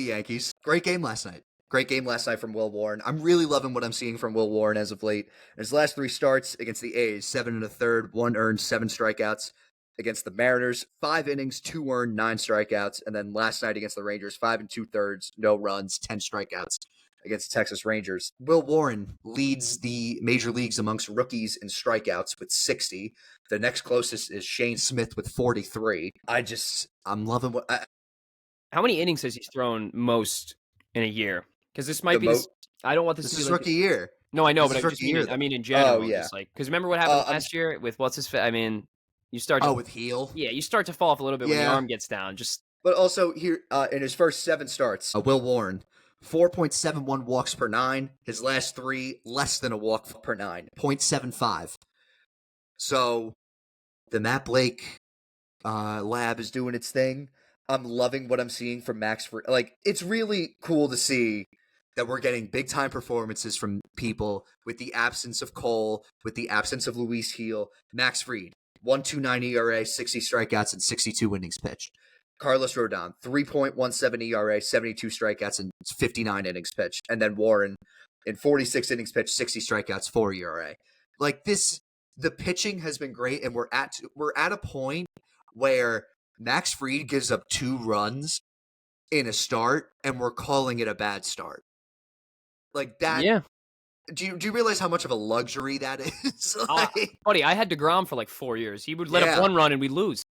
Speaker 1: Yankees. Great game last night. Great game last night from Will Warren. I'm really loving what I'm seeing from Will Warren as of late. In his last 3 starts against the A's, 7 1/3, 1 earned, 7 strikeouts. Against the Mariners, 5 innings, 2 earned, 9 strikeouts. And then last night against the Rangers, 5 2/3, no runs, 10 strikeouts against the Texas Rangers. Will Warren leads the major leagues amongst rookies in strikeouts with 60. The next closest is Shane Smith with 43. I'm loving
Speaker 2: how many innings has he thrown most in a year? Because this might
Speaker 1: the
Speaker 2: be this.
Speaker 1: mo.
Speaker 2: I don't want this to
Speaker 1: This
Speaker 2: be
Speaker 1: is
Speaker 2: like.
Speaker 1: rookie year.
Speaker 2: No, I know,
Speaker 1: This
Speaker 2: but
Speaker 1: is rookie year,
Speaker 2: I
Speaker 1: though.
Speaker 2: mean in
Speaker 1: Oh
Speaker 2: general,
Speaker 1: yeah.
Speaker 2: just like because remember what happened
Speaker 1: I'm.
Speaker 2: last year with what's his face? I mean, you start to
Speaker 1: Oh, with heel.
Speaker 2: yeah, you start to fall off a little bit when the
Speaker 1: Yeah,
Speaker 2: arm gets down. Just
Speaker 1: but also here in his first 7 starts, Will Warren, 4.71 walks per nine. His last three, less than a walk per nine, 0.75. So the Matt Blake lab is doing its thing. I'm loving what I'm seeing from Max. Like, it's really cool to see that we're getting big time performances from people with the absence of Cole, with the absence of Luis Heel. Max Fried, 1.29 ERA, 60 strikeouts, and 62 innings pitched. Carlos Rodon, 3.17 ERA, 72 strikeouts, and 59 innings pitched. And then Warren, in 46 innings pitched, 60 strikeouts, 4 ERA. Like this, the pitching has been great, and we're at a point where Max Fried gives up 2 runs in a start, and we're calling it a bad start. Like that.
Speaker 2: yeah.
Speaker 1: Do you realize how much of a luxury that is?
Speaker 2: Buddy, I had DeGrom for like 4 years. He would let up
Speaker 1: Yeah.
Speaker 2: one run and we'd lose.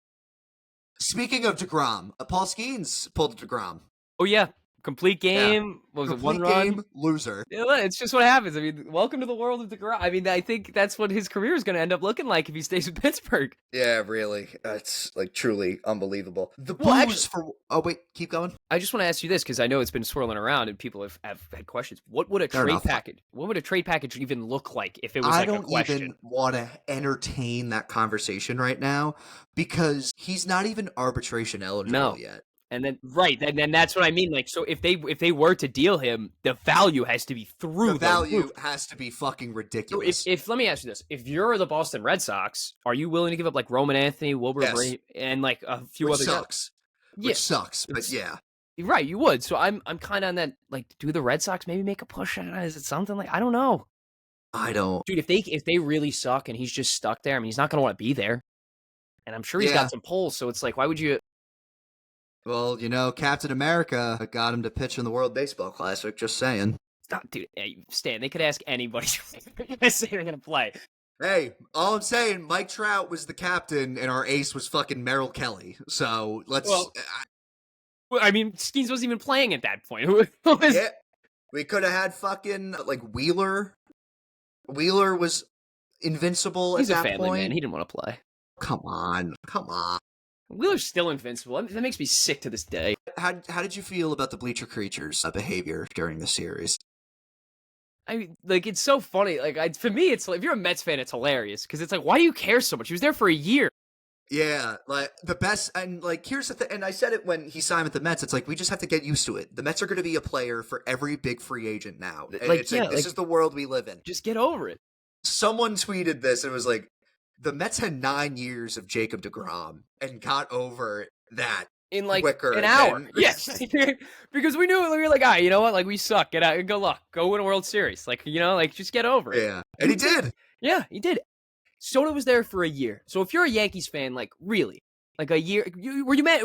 Speaker 1: Speaking of DeGrom, Paul Skeens pulled DeGrom.
Speaker 2: Oh yeah, complete game. What was it? One
Speaker 1: Complete
Speaker 2: run.
Speaker 1: game, loser.
Speaker 2: Yeah, it's just what happens. I mean, welcome to the world of DeGrom. I mean, I think that's what his career is going to end up looking like if he stays with Pittsburgh.
Speaker 1: Yeah, really. It's like truly unbelievable. The Blues
Speaker 2: Well, actually,
Speaker 1: Oh wait, keep going.
Speaker 2: I just want to ask you this because I know it's been swirling around and people have had questions. What would a
Speaker 1: Fair
Speaker 2: trade
Speaker 1: enough.
Speaker 2: package? What would a trade package even look like if it was
Speaker 1: I
Speaker 2: like a
Speaker 1: don't
Speaker 2: question?
Speaker 1: even want to entertain that conversation right now because he's not even arbitration eligible
Speaker 2: No.
Speaker 1: yet.
Speaker 2: And then then that's what I mean. Like, so if they were to deal him, the value has to be through
Speaker 1: The value
Speaker 2: roof.
Speaker 1: has to be fucking
Speaker 2: So
Speaker 1: ridiculous.
Speaker 2: if let me ask you this: if you're the Boston Red Sox, are you willing to give up like Roman Anthony, Wilbur
Speaker 1: Yes.
Speaker 2: Bray, and like a few
Speaker 1: Which
Speaker 2: other guys?
Speaker 1: sucks.
Speaker 2: Yeah,
Speaker 1: Which sucks, but
Speaker 2: it's-
Speaker 1: yeah.
Speaker 2: right. You would. So I'm kind of on that. Like, do the Red Sox maybe make a push? Is it something like I don't know,
Speaker 1: I don't.
Speaker 2: dude? If they really suck and he's just stuck there, I mean, he's not going to want to be there. And I'm sure he's
Speaker 1: Yeah.
Speaker 2: got some pulls. So it's like, why would you?
Speaker 1: Well, Captain America got him to pitch in the World Baseball Classic, just saying.
Speaker 2: Stop, dude. Hey, Stan, they could ask anybody. They say they're going to play.
Speaker 1: Hey, all I'm saying, Mike Trout was the captain and our ace was fucking Merrill Kelly. So let's.
Speaker 2: Well, I mean, Skeens wasn't even playing at that point.
Speaker 1: Yeah, we could have had fucking like Wheeler. Wheeler was invincible
Speaker 2: He's
Speaker 1: at
Speaker 2: a
Speaker 1: that
Speaker 2: family
Speaker 1: point.
Speaker 2: man. He didn't want to play.
Speaker 1: Come on.
Speaker 2: Wheeler's still invincible. That makes me sick to this day.
Speaker 1: How did you feel about the Bleacher Creatures' behavior during the series?
Speaker 2: I mean, like, it's so funny. Like, for me, it's like, if you're a Mets fan, it's hilarious because it's like, why do you care so much? He was there for a year.
Speaker 1: Yeah, like the best, and like here's the thing, and I said it when he signed with the Mets. It's like we just have to get used to it. The Mets are going to be a player for every big free agent now, and
Speaker 2: Like,
Speaker 1: it's
Speaker 2: yeah,
Speaker 1: like this
Speaker 2: like
Speaker 1: is the world we live in.
Speaker 2: just get over it.
Speaker 1: Someone tweeted this and was like, the Mets had 9 years of Jacob DeGrom and got over that
Speaker 2: In like an
Speaker 1: quicker
Speaker 2: hour.
Speaker 1: than
Speaker 2: Yes. Because we knew we were like, all right, you know what? Like we suck. Get out. Good luck. Go win a World Series. Like, like just get over it.
Speaker 1: yeah, and he did.
Speaker 2: Yeah, he did. Soto was there for a year. So if you're a Yankees fan, like really, like a year, were you mad?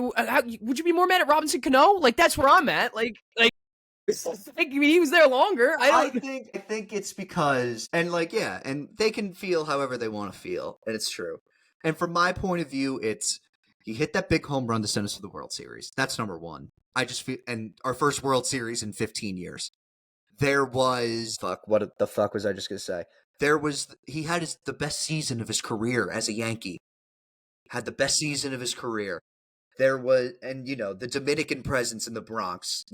Speaker 2: Would you be more mad at Robinson Cano? Like that's where I'm at. I mean, he was there longer.
Speaker 1: I think it's because, and like, yeah, and they can feel however they want to feel, and it's true. And from my point of view, it's he hit that big home run to send us to the World Series. That's number one. I just feel, and our first World Series in 15 years. There was what the fuck was I just gonna say? He had the best season of his career as a Yankee. Had the best season of his career. There was, and the Dominican presence in the Bronx,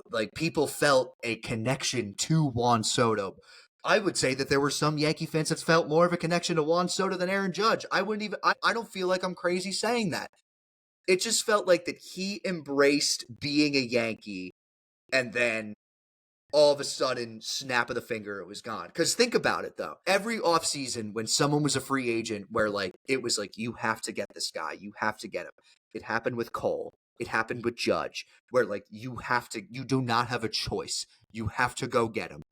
Speaker 1: like people felt a connection to Juan Soto. I would say that there were some Yankee fans that felt more of a connection to Juan Soto than Aaron Judge. I don't feel like I'm crazy saying that. It just felt like that he embraced being a Yankee, and then all of a sudden, snap of the finger, it was gone. Because think about it, though. Every offseason, when someone was a free agent, where like it was like, you have to get this guy, you have to get him. It happened with Cole. It happened with Judge, where like you do not have a choice. You have to go get him.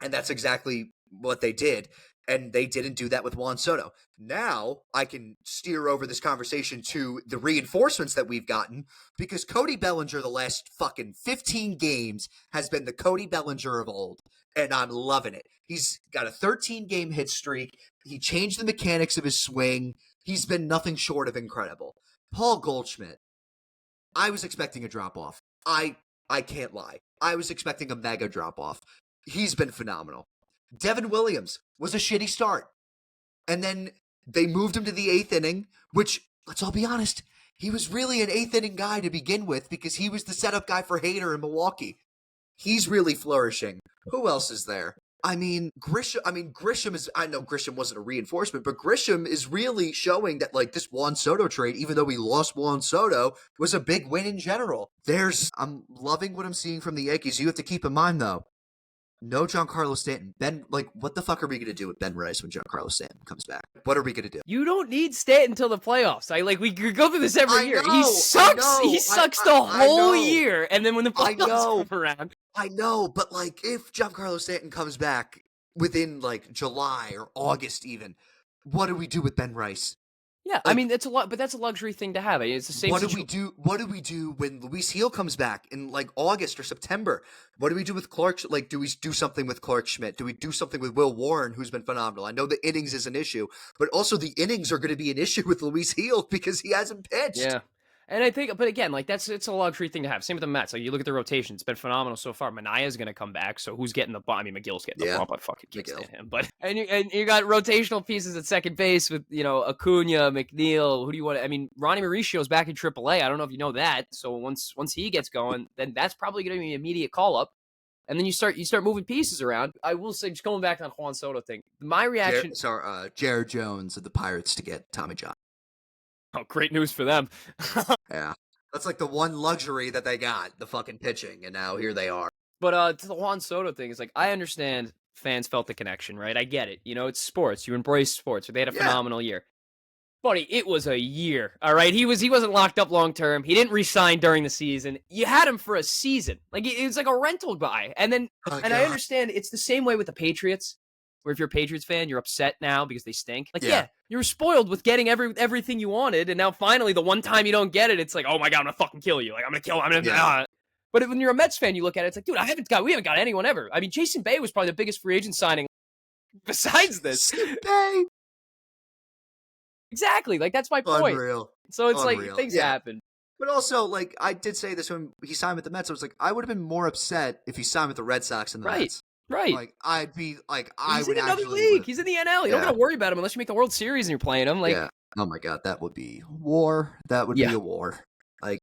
Speaker 1: And that's exactly what they did. And they didn't do that with Juan Soto. Now I can steer over this conversation to the reinforcements that we've gotten, because Cody Bellinger the last fucking 15 games has been the Cody Bellinger of old. And I'm loving it. He's got a 13-game hit streak. He changed the mechanics of his swing. He's been nothing short of incredible. Paul Goldschmidt, I was expecting a drop-off. I can't lie. I was expecting a mega drop-off. He's been phenomenal. Devin Williams was a shitty start. And then they moved him to the 8th inning, which, let's all be honest, he was really an 8th inning guy to begin with because he was the setup guy for Hader in Milwaukee. He's really flourishing. Who else is there? I mean, Grisham is, I know Grisham wasn't a reinforcement, but Grisham is really showing that, like, this Juan Soto trade, even though we lost Juan Soto, was a big win in general. I'm loving what I'm seeing from the Yankees. You have to keep in mind, though, no Giancarlo Stanton. What the fuck are we going to do with Ben Rice when Giancarlo Stanton comes back? What are we going to do?
Speaker 2: You don't need Stanton until the playoffs. We go through this every year.
Speaker 1: Know,
Speaker 2: he sucks. He sucks the whole year. And then when the playoffs come around.
Speaker 1: I know, but like if Giancarlo Stanton comes back within like July or August even, what do we do with Ben Rice?
Speaker 2: Yeah, like, I mean that's a lot, but that's a luxury thing to have. It's the same.
Speaker 1: What do we do when Luis Heel comes back in like August or September? What do we do with Clark? Like, do we do something with Clark Schmidt? Do we do something with Will Warren, who's been phenomenal? I know the innings is an issue, but also the innings are going to be an issue with Luis Heel because he hasn't pitched.
Speaker 2: Yeah. And I think, but again, like it's a luxury thing to have. Same with the Mets. Like you look at the rotation, it's been phenomenal so far. Manaea's going to come back, so who's getting the bump? I mean, McGill's getting the bump. I fucking can't stand him. But and you got rotational pieces at second base with Acuna, McNeil. Who do you want? I mean, Ronnie Mauricio's back in AAA. I don't know if you know that. So once he gets going, then that's probably going to be an immediate call up. And then you start moving pieces around. I will say, just going back on Juan Soto thing, my reaction.
Speaker 1: Jared Jones of the Pirates to get Tommy John.
Speaker 2: Oh, great news for them.
Speaker 1: Yeah. That's like the one luxury that they got, the fucking pitching, and now here they are.
Speaker 2: But to the Juan Soto thing, it's like, I understand fans felt the connection, right? I get it. It's sports. You embrace sports. They had a phenomenal year. Buddy, it was a year, all right? He wasn't locked up long term. He didn't resign during the season. You had him for a season. Like, it was like a rental guy. And then, I understand it's the same way with the Patriots, where if you're a Patriots fan, you're upset now because they stink. Like, yeah you were spoiled with getting everything you wanted, and now finally, the one time you don't get it, it's like, oh my God, I'm gonna fucking kill you. Like, I'm gonna kill him. But when you're a Mets fan, you look at it, it's like, dude, we haven't got anyone ever. I mean, Jason Bay was probably the biggest free agent signing besides this.
Speaker 1: Bay.
Speaker 2: Exactly. Like, that's my point.
Speaker 1: Unreal.
Speaker 2: So it's like, things happen.
Speaker 1: But also, like, I did say this when he signed with the Mets. I was like, I would have been more upset if he signed with the Red Sox than the Mets.
Speaker 2: Right.
Speaker 1: Like, I'd be like,
Speaker 2: He's in another league. He's in the NL. You don't got to worry about him unless you make the World Series and you're playing him. Like,
Speaker 1: oh my God, that would be war. That would be a war. Like,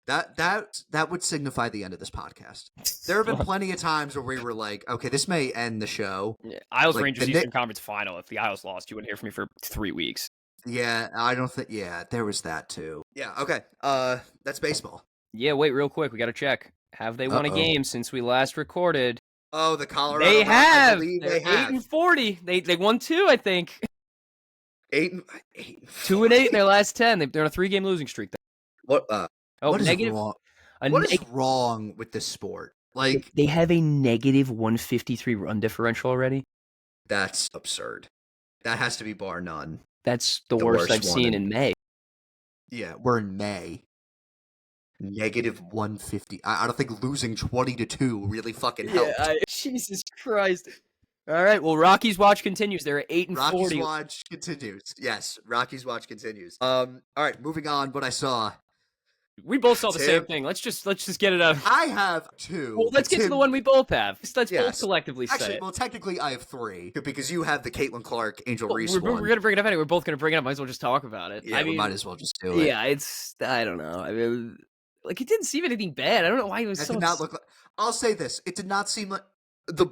Speaker 1: that would signify the end of this podcast. There have been plenty of times where we were like, okay, this may end the show.
Speaker 2: Yeah. Isles Rangers Eastern Conference Final. If the Isles lost, you wouldn't hear from me for 3 weeks.
Speaker 1: Yeah, I don't think. Yeah, there was that too. Yeah. Okay. That's baseball.
Speaker 2: Yeah, wait, real quick, we got to check. Have they won a
Speaker 1: Uh-oh.
Speaker 2: game since we last recorded?
Speaker 1: Oh, the
Speaker 2: They
Speaker 1: Colorado Rock. I
Speaker 2: have.
Speaker 1: believe
Speaker 2: They're
Speaker 1: they
Speaker 2: eight
Speaker 1: have
Speaker 2: and 40. They won 2, I think.
Speaker 1: 8 and
Speaker 2: 2-8 in
Speaker 1: 40.
Speaker 2: their last 10. They're on a 3-game losing streak.
Speaker 1: What?
Speaker 2: Oh,
Speaker 1: What is
Speaker 2: negative.
Speaker 1: wrong?
Speaker 2: A
Speaker 1: What is
Speaker 2: neg-
Speaker 1: wrong with this sport? Like,
Speaker 2: They have a negative 153 run differential already.
Speaker 1: that's absurd. That has to be bar none.
Speaker 2: That's the
Speaker 1: The
Speaker 2: worst
Speaker 1: worst
Speaker 2: I've
Speaker 1: one
Speaker 2: seen in May.
Speaker 1: Yeah, we're in May. Negative 150. I don't think losing 20-2 really fucking helped.
Speaker 2: Jesus Christ. All right, well, Rockies watch continues. They're at 8 and
Speaker 1: Rockies
Speaker 2: 40.
Speaker 1: watch continues. Yes, Rockies watch continues. All right, moving on. What I saw.
Speaker 2: We both saw the
Speaker 1: Tim,
Speaker 2: same thing. Let's just get it out.
Speaker 1: I have 2.
Speaker 2: Well, let's get to the one we both have. Let's
Speaker 1: Yes.
Speaker 2: both collectively say
Speaker 1: Actually,
Speaker 2: it.
Speaker 1: well, technically I have 3 because you have the Caitlin Clark, Angel Reese
Speaker 2: We're
Speaker 1: one.
Speaker 2: gonna bring it up anyway. We're both gonna bring it up. Might as well just talk about it.
Speaker 1: Yeah,
Speaker 2: I
Speaker 1: we
Speaker 2: mean,
Speaker 1: might as well just do it.
Speaker 2: yeah, I don't know. I mean, like it didn't seem anything bad. I don't know why it was
Speaker 1: That
Speaker 2: so.
Speaker 1: did not look like. I'll say this: it did not seem like the.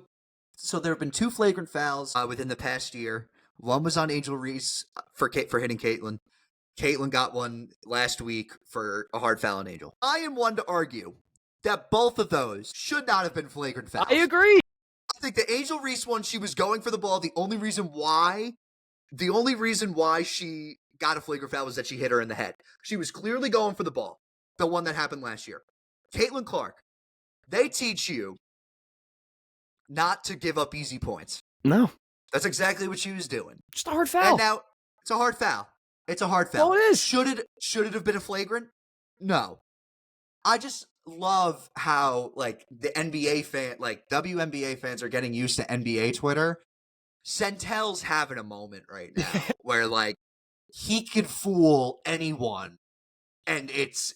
Speaker 1: So there have been 2 flagrant fouls within the past year. One was on Angel Reese for hitting Caitlin. Caitlin got one last week for a hard foul on Angel. I am one to argue that both of those should not have been flagrant fouls.
Speaker 2: I agree.
Speaker 1: I think the Angel Reese one, she was going for the ball. The only reason why she got a flagrant foul was that she hit her in the head. She was clearly going for the ball. The one that happened last year. Caitlin Clark, they teach you not to give up easy points.
Speaker 2: No,
Speaker 1: That's exactly what she was doing.
Speaker 2: just a hard foul.
Speaker 1: And now it's a hard foul. It's a hard foul.
Speaker 2: Well, it is.
Speaker 1: Should it have been a flagrant? No. I just love how like the NBA WNBA fans are getting used to NBA Twitter. Sentel's having a moment right now where like he could fool anyone and it's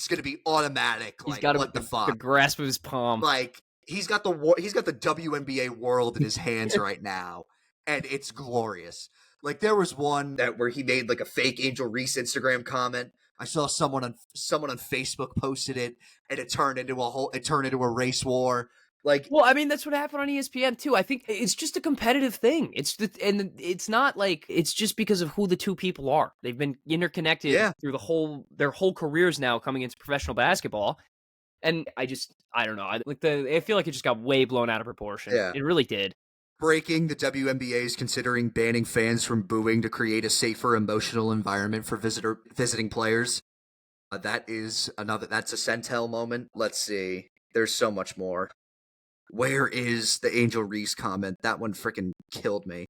Speaker 1: gonna be automatic.
Speaker 2: He's
Speaker 1: Like,
Speaker 2: got
Speaker 1: what the fuck?
Speaker 2: the grasp of his palm.
Speaker 1: Like he's got the WNBA world in his hands right now, and it's glorious. Like there was one where he made like a fake Angel Reese Instagram comment. I saw someone on Facebook posted it, and it turned into a race war. Like,
Speaker 2: well, I mean, that's what happened on ESPN too. I think it's just a competitive thing. And it's not like it's just because of who the two people are. They've been interconnected through their whole careers now coming into professional basketball. And I don't know. I feel like it just got way blown out of proportion.
Speaker 1: Yeah.
Speaker 2: It really did.
Speaker 1: breaking, the WNBA is considering banning fans from booing to create a safer emotional environment for visiting players. That's a Sentel moment. Let's see. There's so much more. Where is the Angel Reese comment? That one freaking killed me.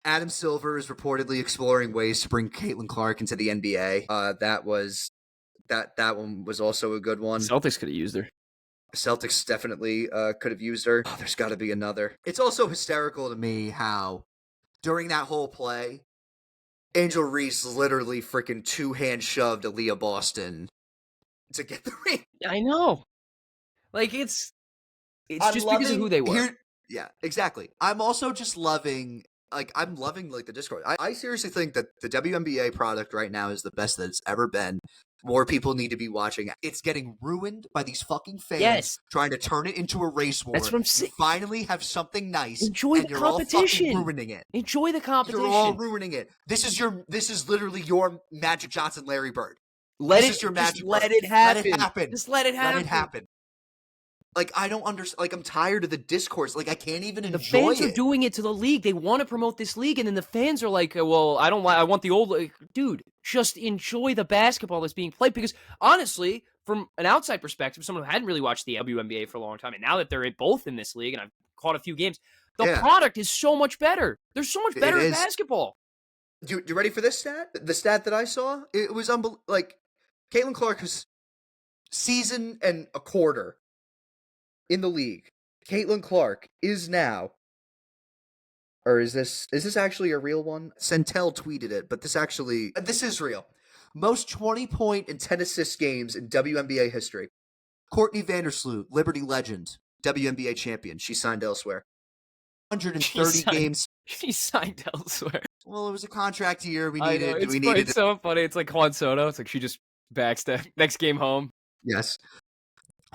Speaker 1: Adam Silver is reportedly exploring ways to bring Caitlin Clark into the NBA. That one was also a good one.
Speaker 2: Celtics could have used her.
Speaker 1: Celtics definitely could have used her. Oh, there's got to be another. It's also hysterical to me how during that whole play, Angel Reese literally freaking 2-hand shoved Aaliyah Boston to get the ring.
Speaker 2: I know. Like it's just because of who they were.
Speaker 1: Yeah, exactly. I'm also just loving the Discord. I seriously think that the WNBA product right now is the best that it's ever been. More people need to be watching. It's getting ruined by these fucking fans trying to turn it into a race war.
Speaker 2: That's what I'm saying.
Speaker 1: You finally have something nice.
Speaker 2: Enjoy the competition.
Speaker 1: All fucking ruining it.
Speaker 2: Enjoy the competition.
Speaker 1: You're all ruining it. This is literally your Magic Johnson, Larry Bird.
Speaker 2: Let
Speaker 1: it happen.
Speaker 2: Let it happen.
Speaker 1: Just let it happen. Like, I don't understand. Like, I'm tired of the discourse. Like, I can't even enjoy it.
Speaker 2: The fans are doing it to the league. They want to promote this league, and then the fans are like, well, I want the old... Dude, just enjoy the basketball that's being played. Because, honestly, from an outside perspective, someone who hadn't really watched the WNBA for a long time, and now that they're both in this league, and I've caught a few games, the product is so much better. They're so much better at basketball.
Speaker 1: You ready for this stat? The stat that I saw? It was unbelievable. Like, Caitlin Clark's season and a quarter in the league. Caitlin Clark is now, or is this actually a real one? Sentel tweeted it, but this is real. Most 20-point and 10-assist games in WNBA history. Courtney Vandersloot, Liberty legend, WNBA champion. She signed elsewhere. 130 games.
Speaker 2: She signed elsewhere.
Speaker 1: Well, it was a contract year.
Speaker 2: It's so funny. It's like Juan Soto. It's like she just backstep. Next game home.
Speaker 1: Yes.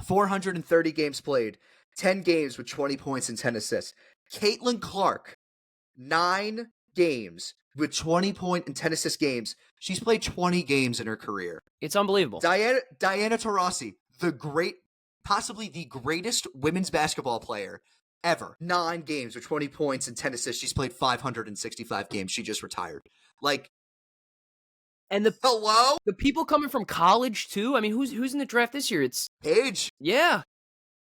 Speaker 1: 430 games played, 10 games with 20 points and 10 assists. Caitlin Clark, 9 games with 20-point and 10 assist games. She's played 20 games in her career.
Speaker 2: It's unbelievable.
Speaker 1: Diana Taurasi, possibly the greatest women's basketball player ever. 9 games with 20 points and 10 assists. She's played 565 games. She just retired. Like,
Speaker 2: and
Speaker 1: hello?
Speaker 2: The people coming from college too. I mean, who's in the draft this year? It's
Speaker 1: Paige.
Speaker 2: Yeah.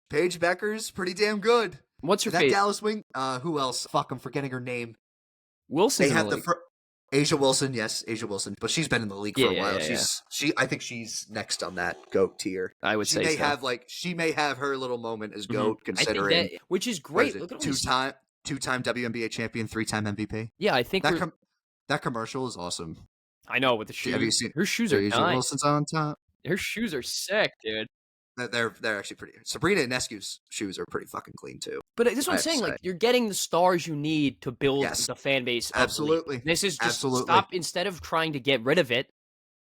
Speaker 1: Paige Becker's pretty damn good.
Speaker 2: What's her
Speaker 1: that
Speaker 2: face?
Speaker 1: Dallas wing? Who else? Fuck, I'm forgetting her name.
Speaker 2: Wilson.
Speaker 1: They have Asia Wilson, yes, Asia Wilson, but she's been in the league for a while. I think she's next on that GOAT tier.
Speaker 2: I would say
Speaker 1: she may have her little moment as GOAT, considering
Speaker 2: which is great. Look at
Speaker 1: two-time WNBA champion, 3-time MVP.
Speaker 2: Yeah, I think
Speaker 1: that commercial is awesome.
Speaker 2: I know, with the shoes.
Speaker 1: Have you seen
Speaker 2: her shoes? Are
Speaker 1: Asia
Speaker 2: nice.
Speaker 1: Wilson's on top.
Speaker 2: Her shoes are sick, dude.
Speaker 1: They're actually pretty. Sabrina Ionescu's shoes are pretty fucking clean too.
Speaker 2: But this is what I'm saying. Like, you're getting the stars you need to build the fan base.
Speaker 1: Absolutely.
Speaker 2: This is just stop, instead of trying to get rid of it,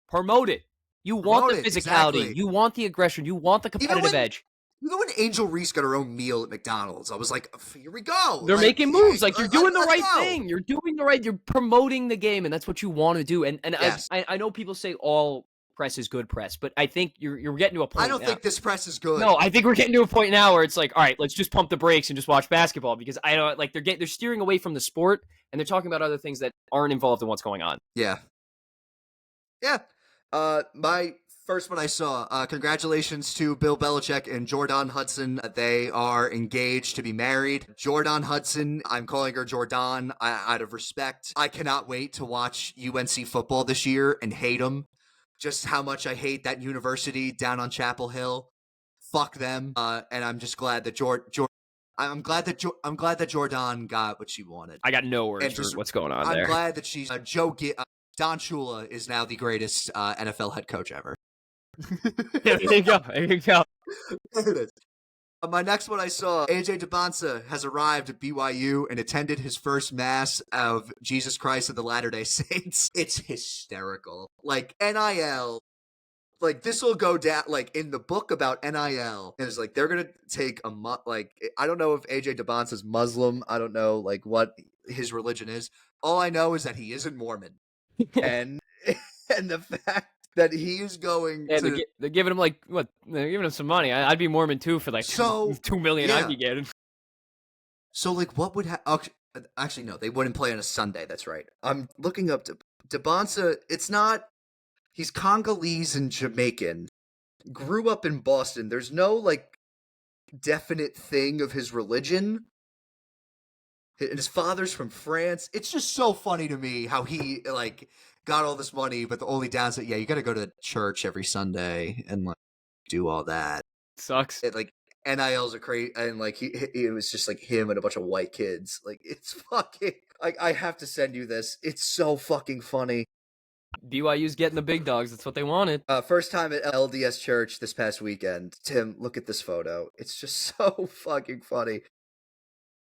Speaker 2: promote it. You want the physicality. Exactly. You want the aggression. You want the competitive edge.
Speaker 1: Even when Angel Reese got her own meal at McDonald's, I was like, here we go.
Speaker 2: They're making moves. Like, you're doing the right thing. You're doing the right. You're promoting the game, and that's what you want to do. And yes. I know people say all press is good press, but I think you're getting to a point.
Speaker 1: I don't think this press is good.
Speaker 2: No, I think we're getting to a point now where it's like, all right, let's just pump the brakes and just watch basketball, because I don't like they're steering away from the sport and they're talking about other things that aren't involved in what's going on.
Speaker 1: Yeah. My first one I saw, congratulations to Bill Belichick and Jordan Hudson. They are engaged to be married. Jordan Hudson, I'm calling her Jordan out of respect. I cannot wait to watch UNC football this year and hate them. Just how much I hate that university down on Chapel Hill. Fuck them. And I'm just glad that I'm glad that Jordan got what she wanted.
Speaker 2: I got no words for what's going on there.
Speaker 1: I'm glad that she's Don Shula is now the greatest NFL head coach ever.
Speaker 2: There you go. There you go.
Speaker 1: There it is. My next one I saw, AJ DeBonsa has arrived at BYU and attended his first mass of Jesus Christ of the Latter-day Saints. It's hysterical. Like, NIL, like, this will go down, like, in the book about NIL, it's like, they're gonna take I don't know if AJ DeBonsa's Muslim, I don't know, like, what his religion is. All I know is that he isn't Mormon. and the fact that he is going to...
Speaker 2: They're giving him, like, what? They're giving him some money. I'd be Mormon, too, for, like, $2 million I'd be getting.
Speaker 1: So, like, what would happen? Actually, no, they wouldn't play on a Sunday. That's right. I'm looking up DeBonsa. It's not... He's Congolese and Jamaican. Grew up in Boston. There's no, like, definite thing of his religion. And his father's from France. It's just so funny to me how he, like... got all this money, but the only downside, you got to go to church every Sunday and like do all that.
Speaker 2: Sucks.
Speaker 1: It, like, NILs are crazy, and like it was just like him and a bunch of white kids. Like, it's fucking. Like, I have to send you this. It's so fucking funny.
Speaker 2: BYU's getting the big dogs. That's what they wanted.
Speaker 1: First time at LDS Church this past weekend. Tim, look at this photo. It's just so fucking funny.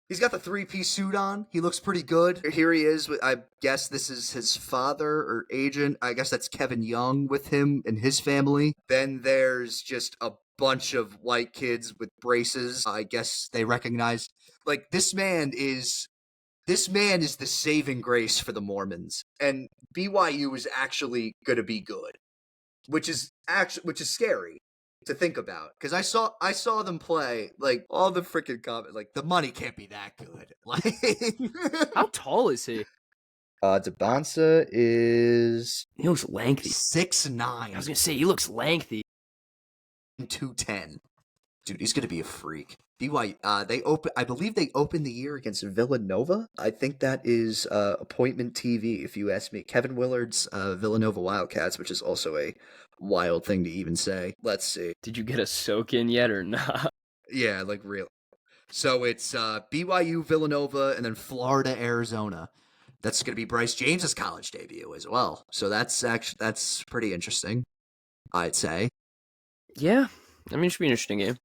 Speaker 1: He's got the 3-piece suit on. He looks pretty good. Here he is. I guess this is his father or agent. I guess that's Kevin Young with him and his family. Then there's just a bunch of white kids with braces. I guess they recognize. Like, this man is the saving grace for the Mormons. And BYU is actually going to be good, which is scary to think about, because I saw them play, like, all the freaking comments, like, the money can't be that good. Like,
Speaker 2: how tall is he?
Speaker 1: DeBonsa
Speaker 2: he looks lengthy.
Speaker 1: 6'9".
Speaker 2: I was gonna say, he looks lengthy.
Speaker 1: 210. Dude, he's gonna be a freak. BYU, I believe they opened the year against Villanova. I think that is appointment TV, if you ask me. Kevin Willard's Villanova Wildcats, which is also a wild thing to even say. Let's see.
Speaker 2: Did you get a soak in yet or not?
Speaker 1: Yeah, like, real. So it's BYU, Villanova, and then Florida, Arizona. That's going to be Bryce James's college debut as well. So that's pretty interesting, I'd say.
Speaker 2: Yeah, I mean, it should be an interesting game.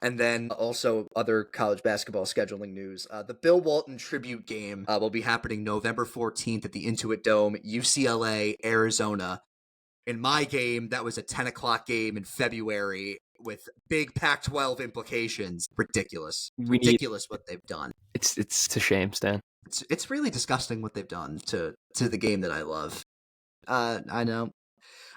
Speaker 1: And then also other college basketball scheduling news. The Bill Walton tribute game will be happening November 14th at the Intuit Dome, UCLA, Arizona. In my game, that was a 10 o'clock game in February with big Pac-12 implications. Ridiculous. Ridiculous what they've done.
Speaker 2: It's a shame, Stan.
Speaker 1: It's really disgusting what they've done to the game that I love. I know.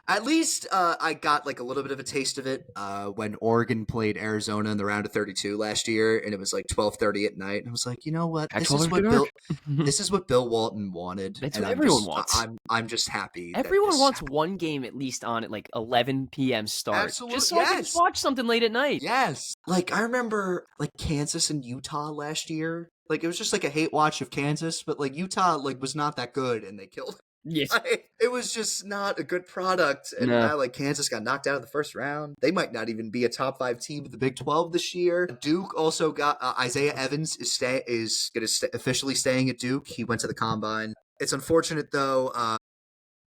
Speaker 1: At least I got like a little bit of a taste of it when Oregon played Arizona in the round of 32 last year, and it was like 12:30 at night. And I was like, you know what?
Speaker 2: Pac-12 after dark.
Speaker 1: This is what Bill Walton wanted,
Speaker 2: That's
Speaker 1: and
Speaker 2: what everyone wants.
Speaker 1: I'm just happy.
Speaker 2: Everyone wants one game at least on at like 11 p.m. start.
Speaker 1: Absolutely,
Speaker 2: Just so I can just watch something late at night.
Speaker 1: Yes. Like I remember like Kansas and Utah last year. Like it was just like a hate watch of Kansas, but like Utah like was not that good, and they killed.
Speaker 2: Yes.
Speaker 1: It was just not a good product. And now, like, Kansas got knocked out of the first round. They might not even be a top 5 team of the Big 12 this year. Duke also got Isaiah Evans is going to officially staying at Duke. He went to the combine. It's unfortunate, though.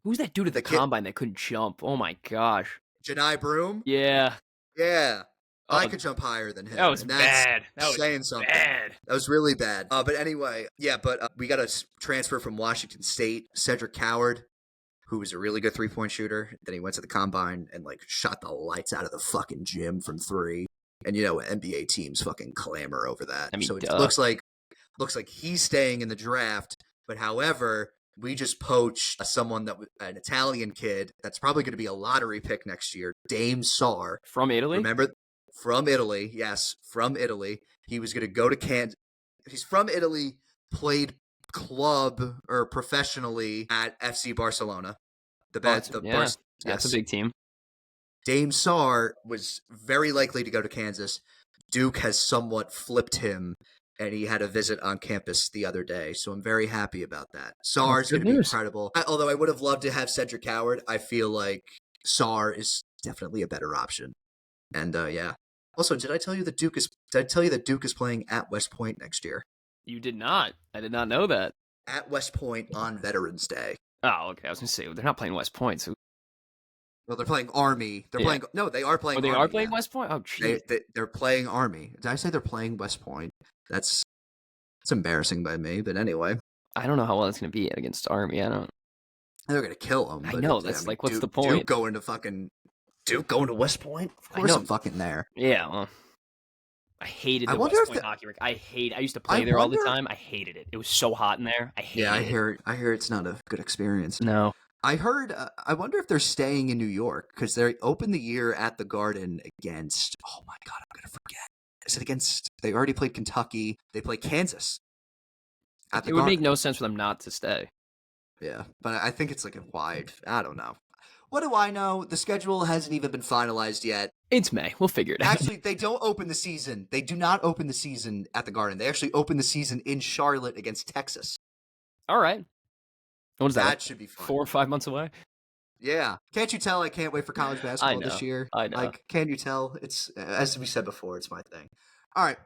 Speaker 2: Who's that dude at the combine that couldn't jump? Oh, my gosh.
Speaker 1: Janai Broom?
Speaker 2: Yeah.
Speaker 1: Yeah. I could jump higher than him.
Speaker 2: That was bad.
Speaker 1: That was saying something.
Speaker 2: Bad.
Speaker 1: That was really bad. But anyway, yeah, we got a transfer from Washington State, Cedric Coward, who was a really good three-point shooter. Then he went to the combine and like shot the lights out of the fucking gym from 3. And you know, NBA teams fucking clamor over that.
Speaker 2: I mean,
Speaker 1: so it looks like he's staying in the draft. But however, we just poached an Italian kid that's probably going to be a lottery pick next year, Dame Sarr.
Speaker 2: From Italy?
Speaker 1: Remember? From Italy, yes, from Italy. He was going to go to Kansas. He's from Italy, played club or professionally at FC Barcelona.
Speaker 2: That's a big team.
Speaker 1: Dame Sarr was very likely to go to Kansas. Duke has somewhat flipped him, and he had a visit on campus the other day. So I'm very happy about that. Sarr's going to be incredible. Although I would have loved to have Cedric Coward, I feel like Sarr is definitely a better option. And yeah. Also, did I tell you that Duke is playing at West Point next year?
Speaker 2: You did not. I did not know that.
Speaker 1: At West Point on Veterans Day.
Speaker 2: Oh, okay. I was going to say, they're not playing West Point. So...
Speaker 1: Well, they're playing Army. They are playing Army.
Speaker 2: They are playing West Point? Oh, jeez.
Speaker 1: They're playing Army. Did I say they're playing West Point? That's embarrassing by me, but anyway.
Speaker 2: I don't know how well it's going to be against Army. They're
Speaker 1: going to kill them.
Speaker 2: I know. What's the point?
Speaker 1: Duke going to West Point? Of course I'm fucking there.
Speaker 2: Yeah, well, I hated the West Point hockey rink. I used to play there all the time. I hated it. It was so hot in there. I hated it.
Speaker 1: I hear it's not a good experience.
Speaker 2: No.
Speaker 1: I heard, I wonder if they're staying in New York, because they opened the year at the Garden against, oh my God, I'm going to forget. Is it against, they already played Kentucky. They play Kansas.
Speaker 2: It would make no sense for them not to stay.
Speaker 1: Yeah, but I think it's like a wide, I don't know. What do I know? The schedule hasn't even been finalized yet.
Speaker 2: It's May. We'll figure it out.
Speaker 1: Actually, they don't open the season. They do not open the season at the Garden. They actually open the season in Charlotte against Texas.
Speaker 2: All right. What is that?
Speaker 1: That should be fun.
Speaker 2: 4 or 5 months away?
Speaker 1: Yeah. Can't you tell I can't wait for college basketball this year?
Speaker 2: I know.
Speaker 1: Like, can you tell? It's, as we said before, it's my thing. All right.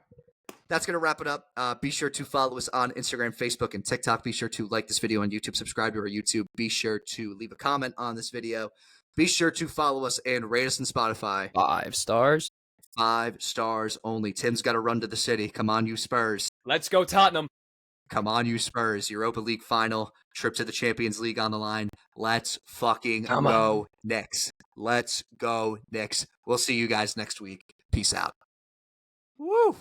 Speaker 1: That's going to wrap it up. Be sure to follow us on Instagram, Facebook, and TikTok. Be sure to like this video on YouTube, subscribe to our YouTube. Be sure to leave a comment on this video. Be sure to follow us and rate us on Spotify.
Speaker 2: 5 stars.
Speaker 1: 5 stars only. Tim's got to run to the city. Come on, you Spurs.
Speaker 2: Let's go, Tottenham.
Speaker 1: Come on, you Spurs. Europa League final. Trip to the Champions League on the line. Let's fucking go Knicks. Let's go Knicks. We'll see you guys next week. Peace out. Woo!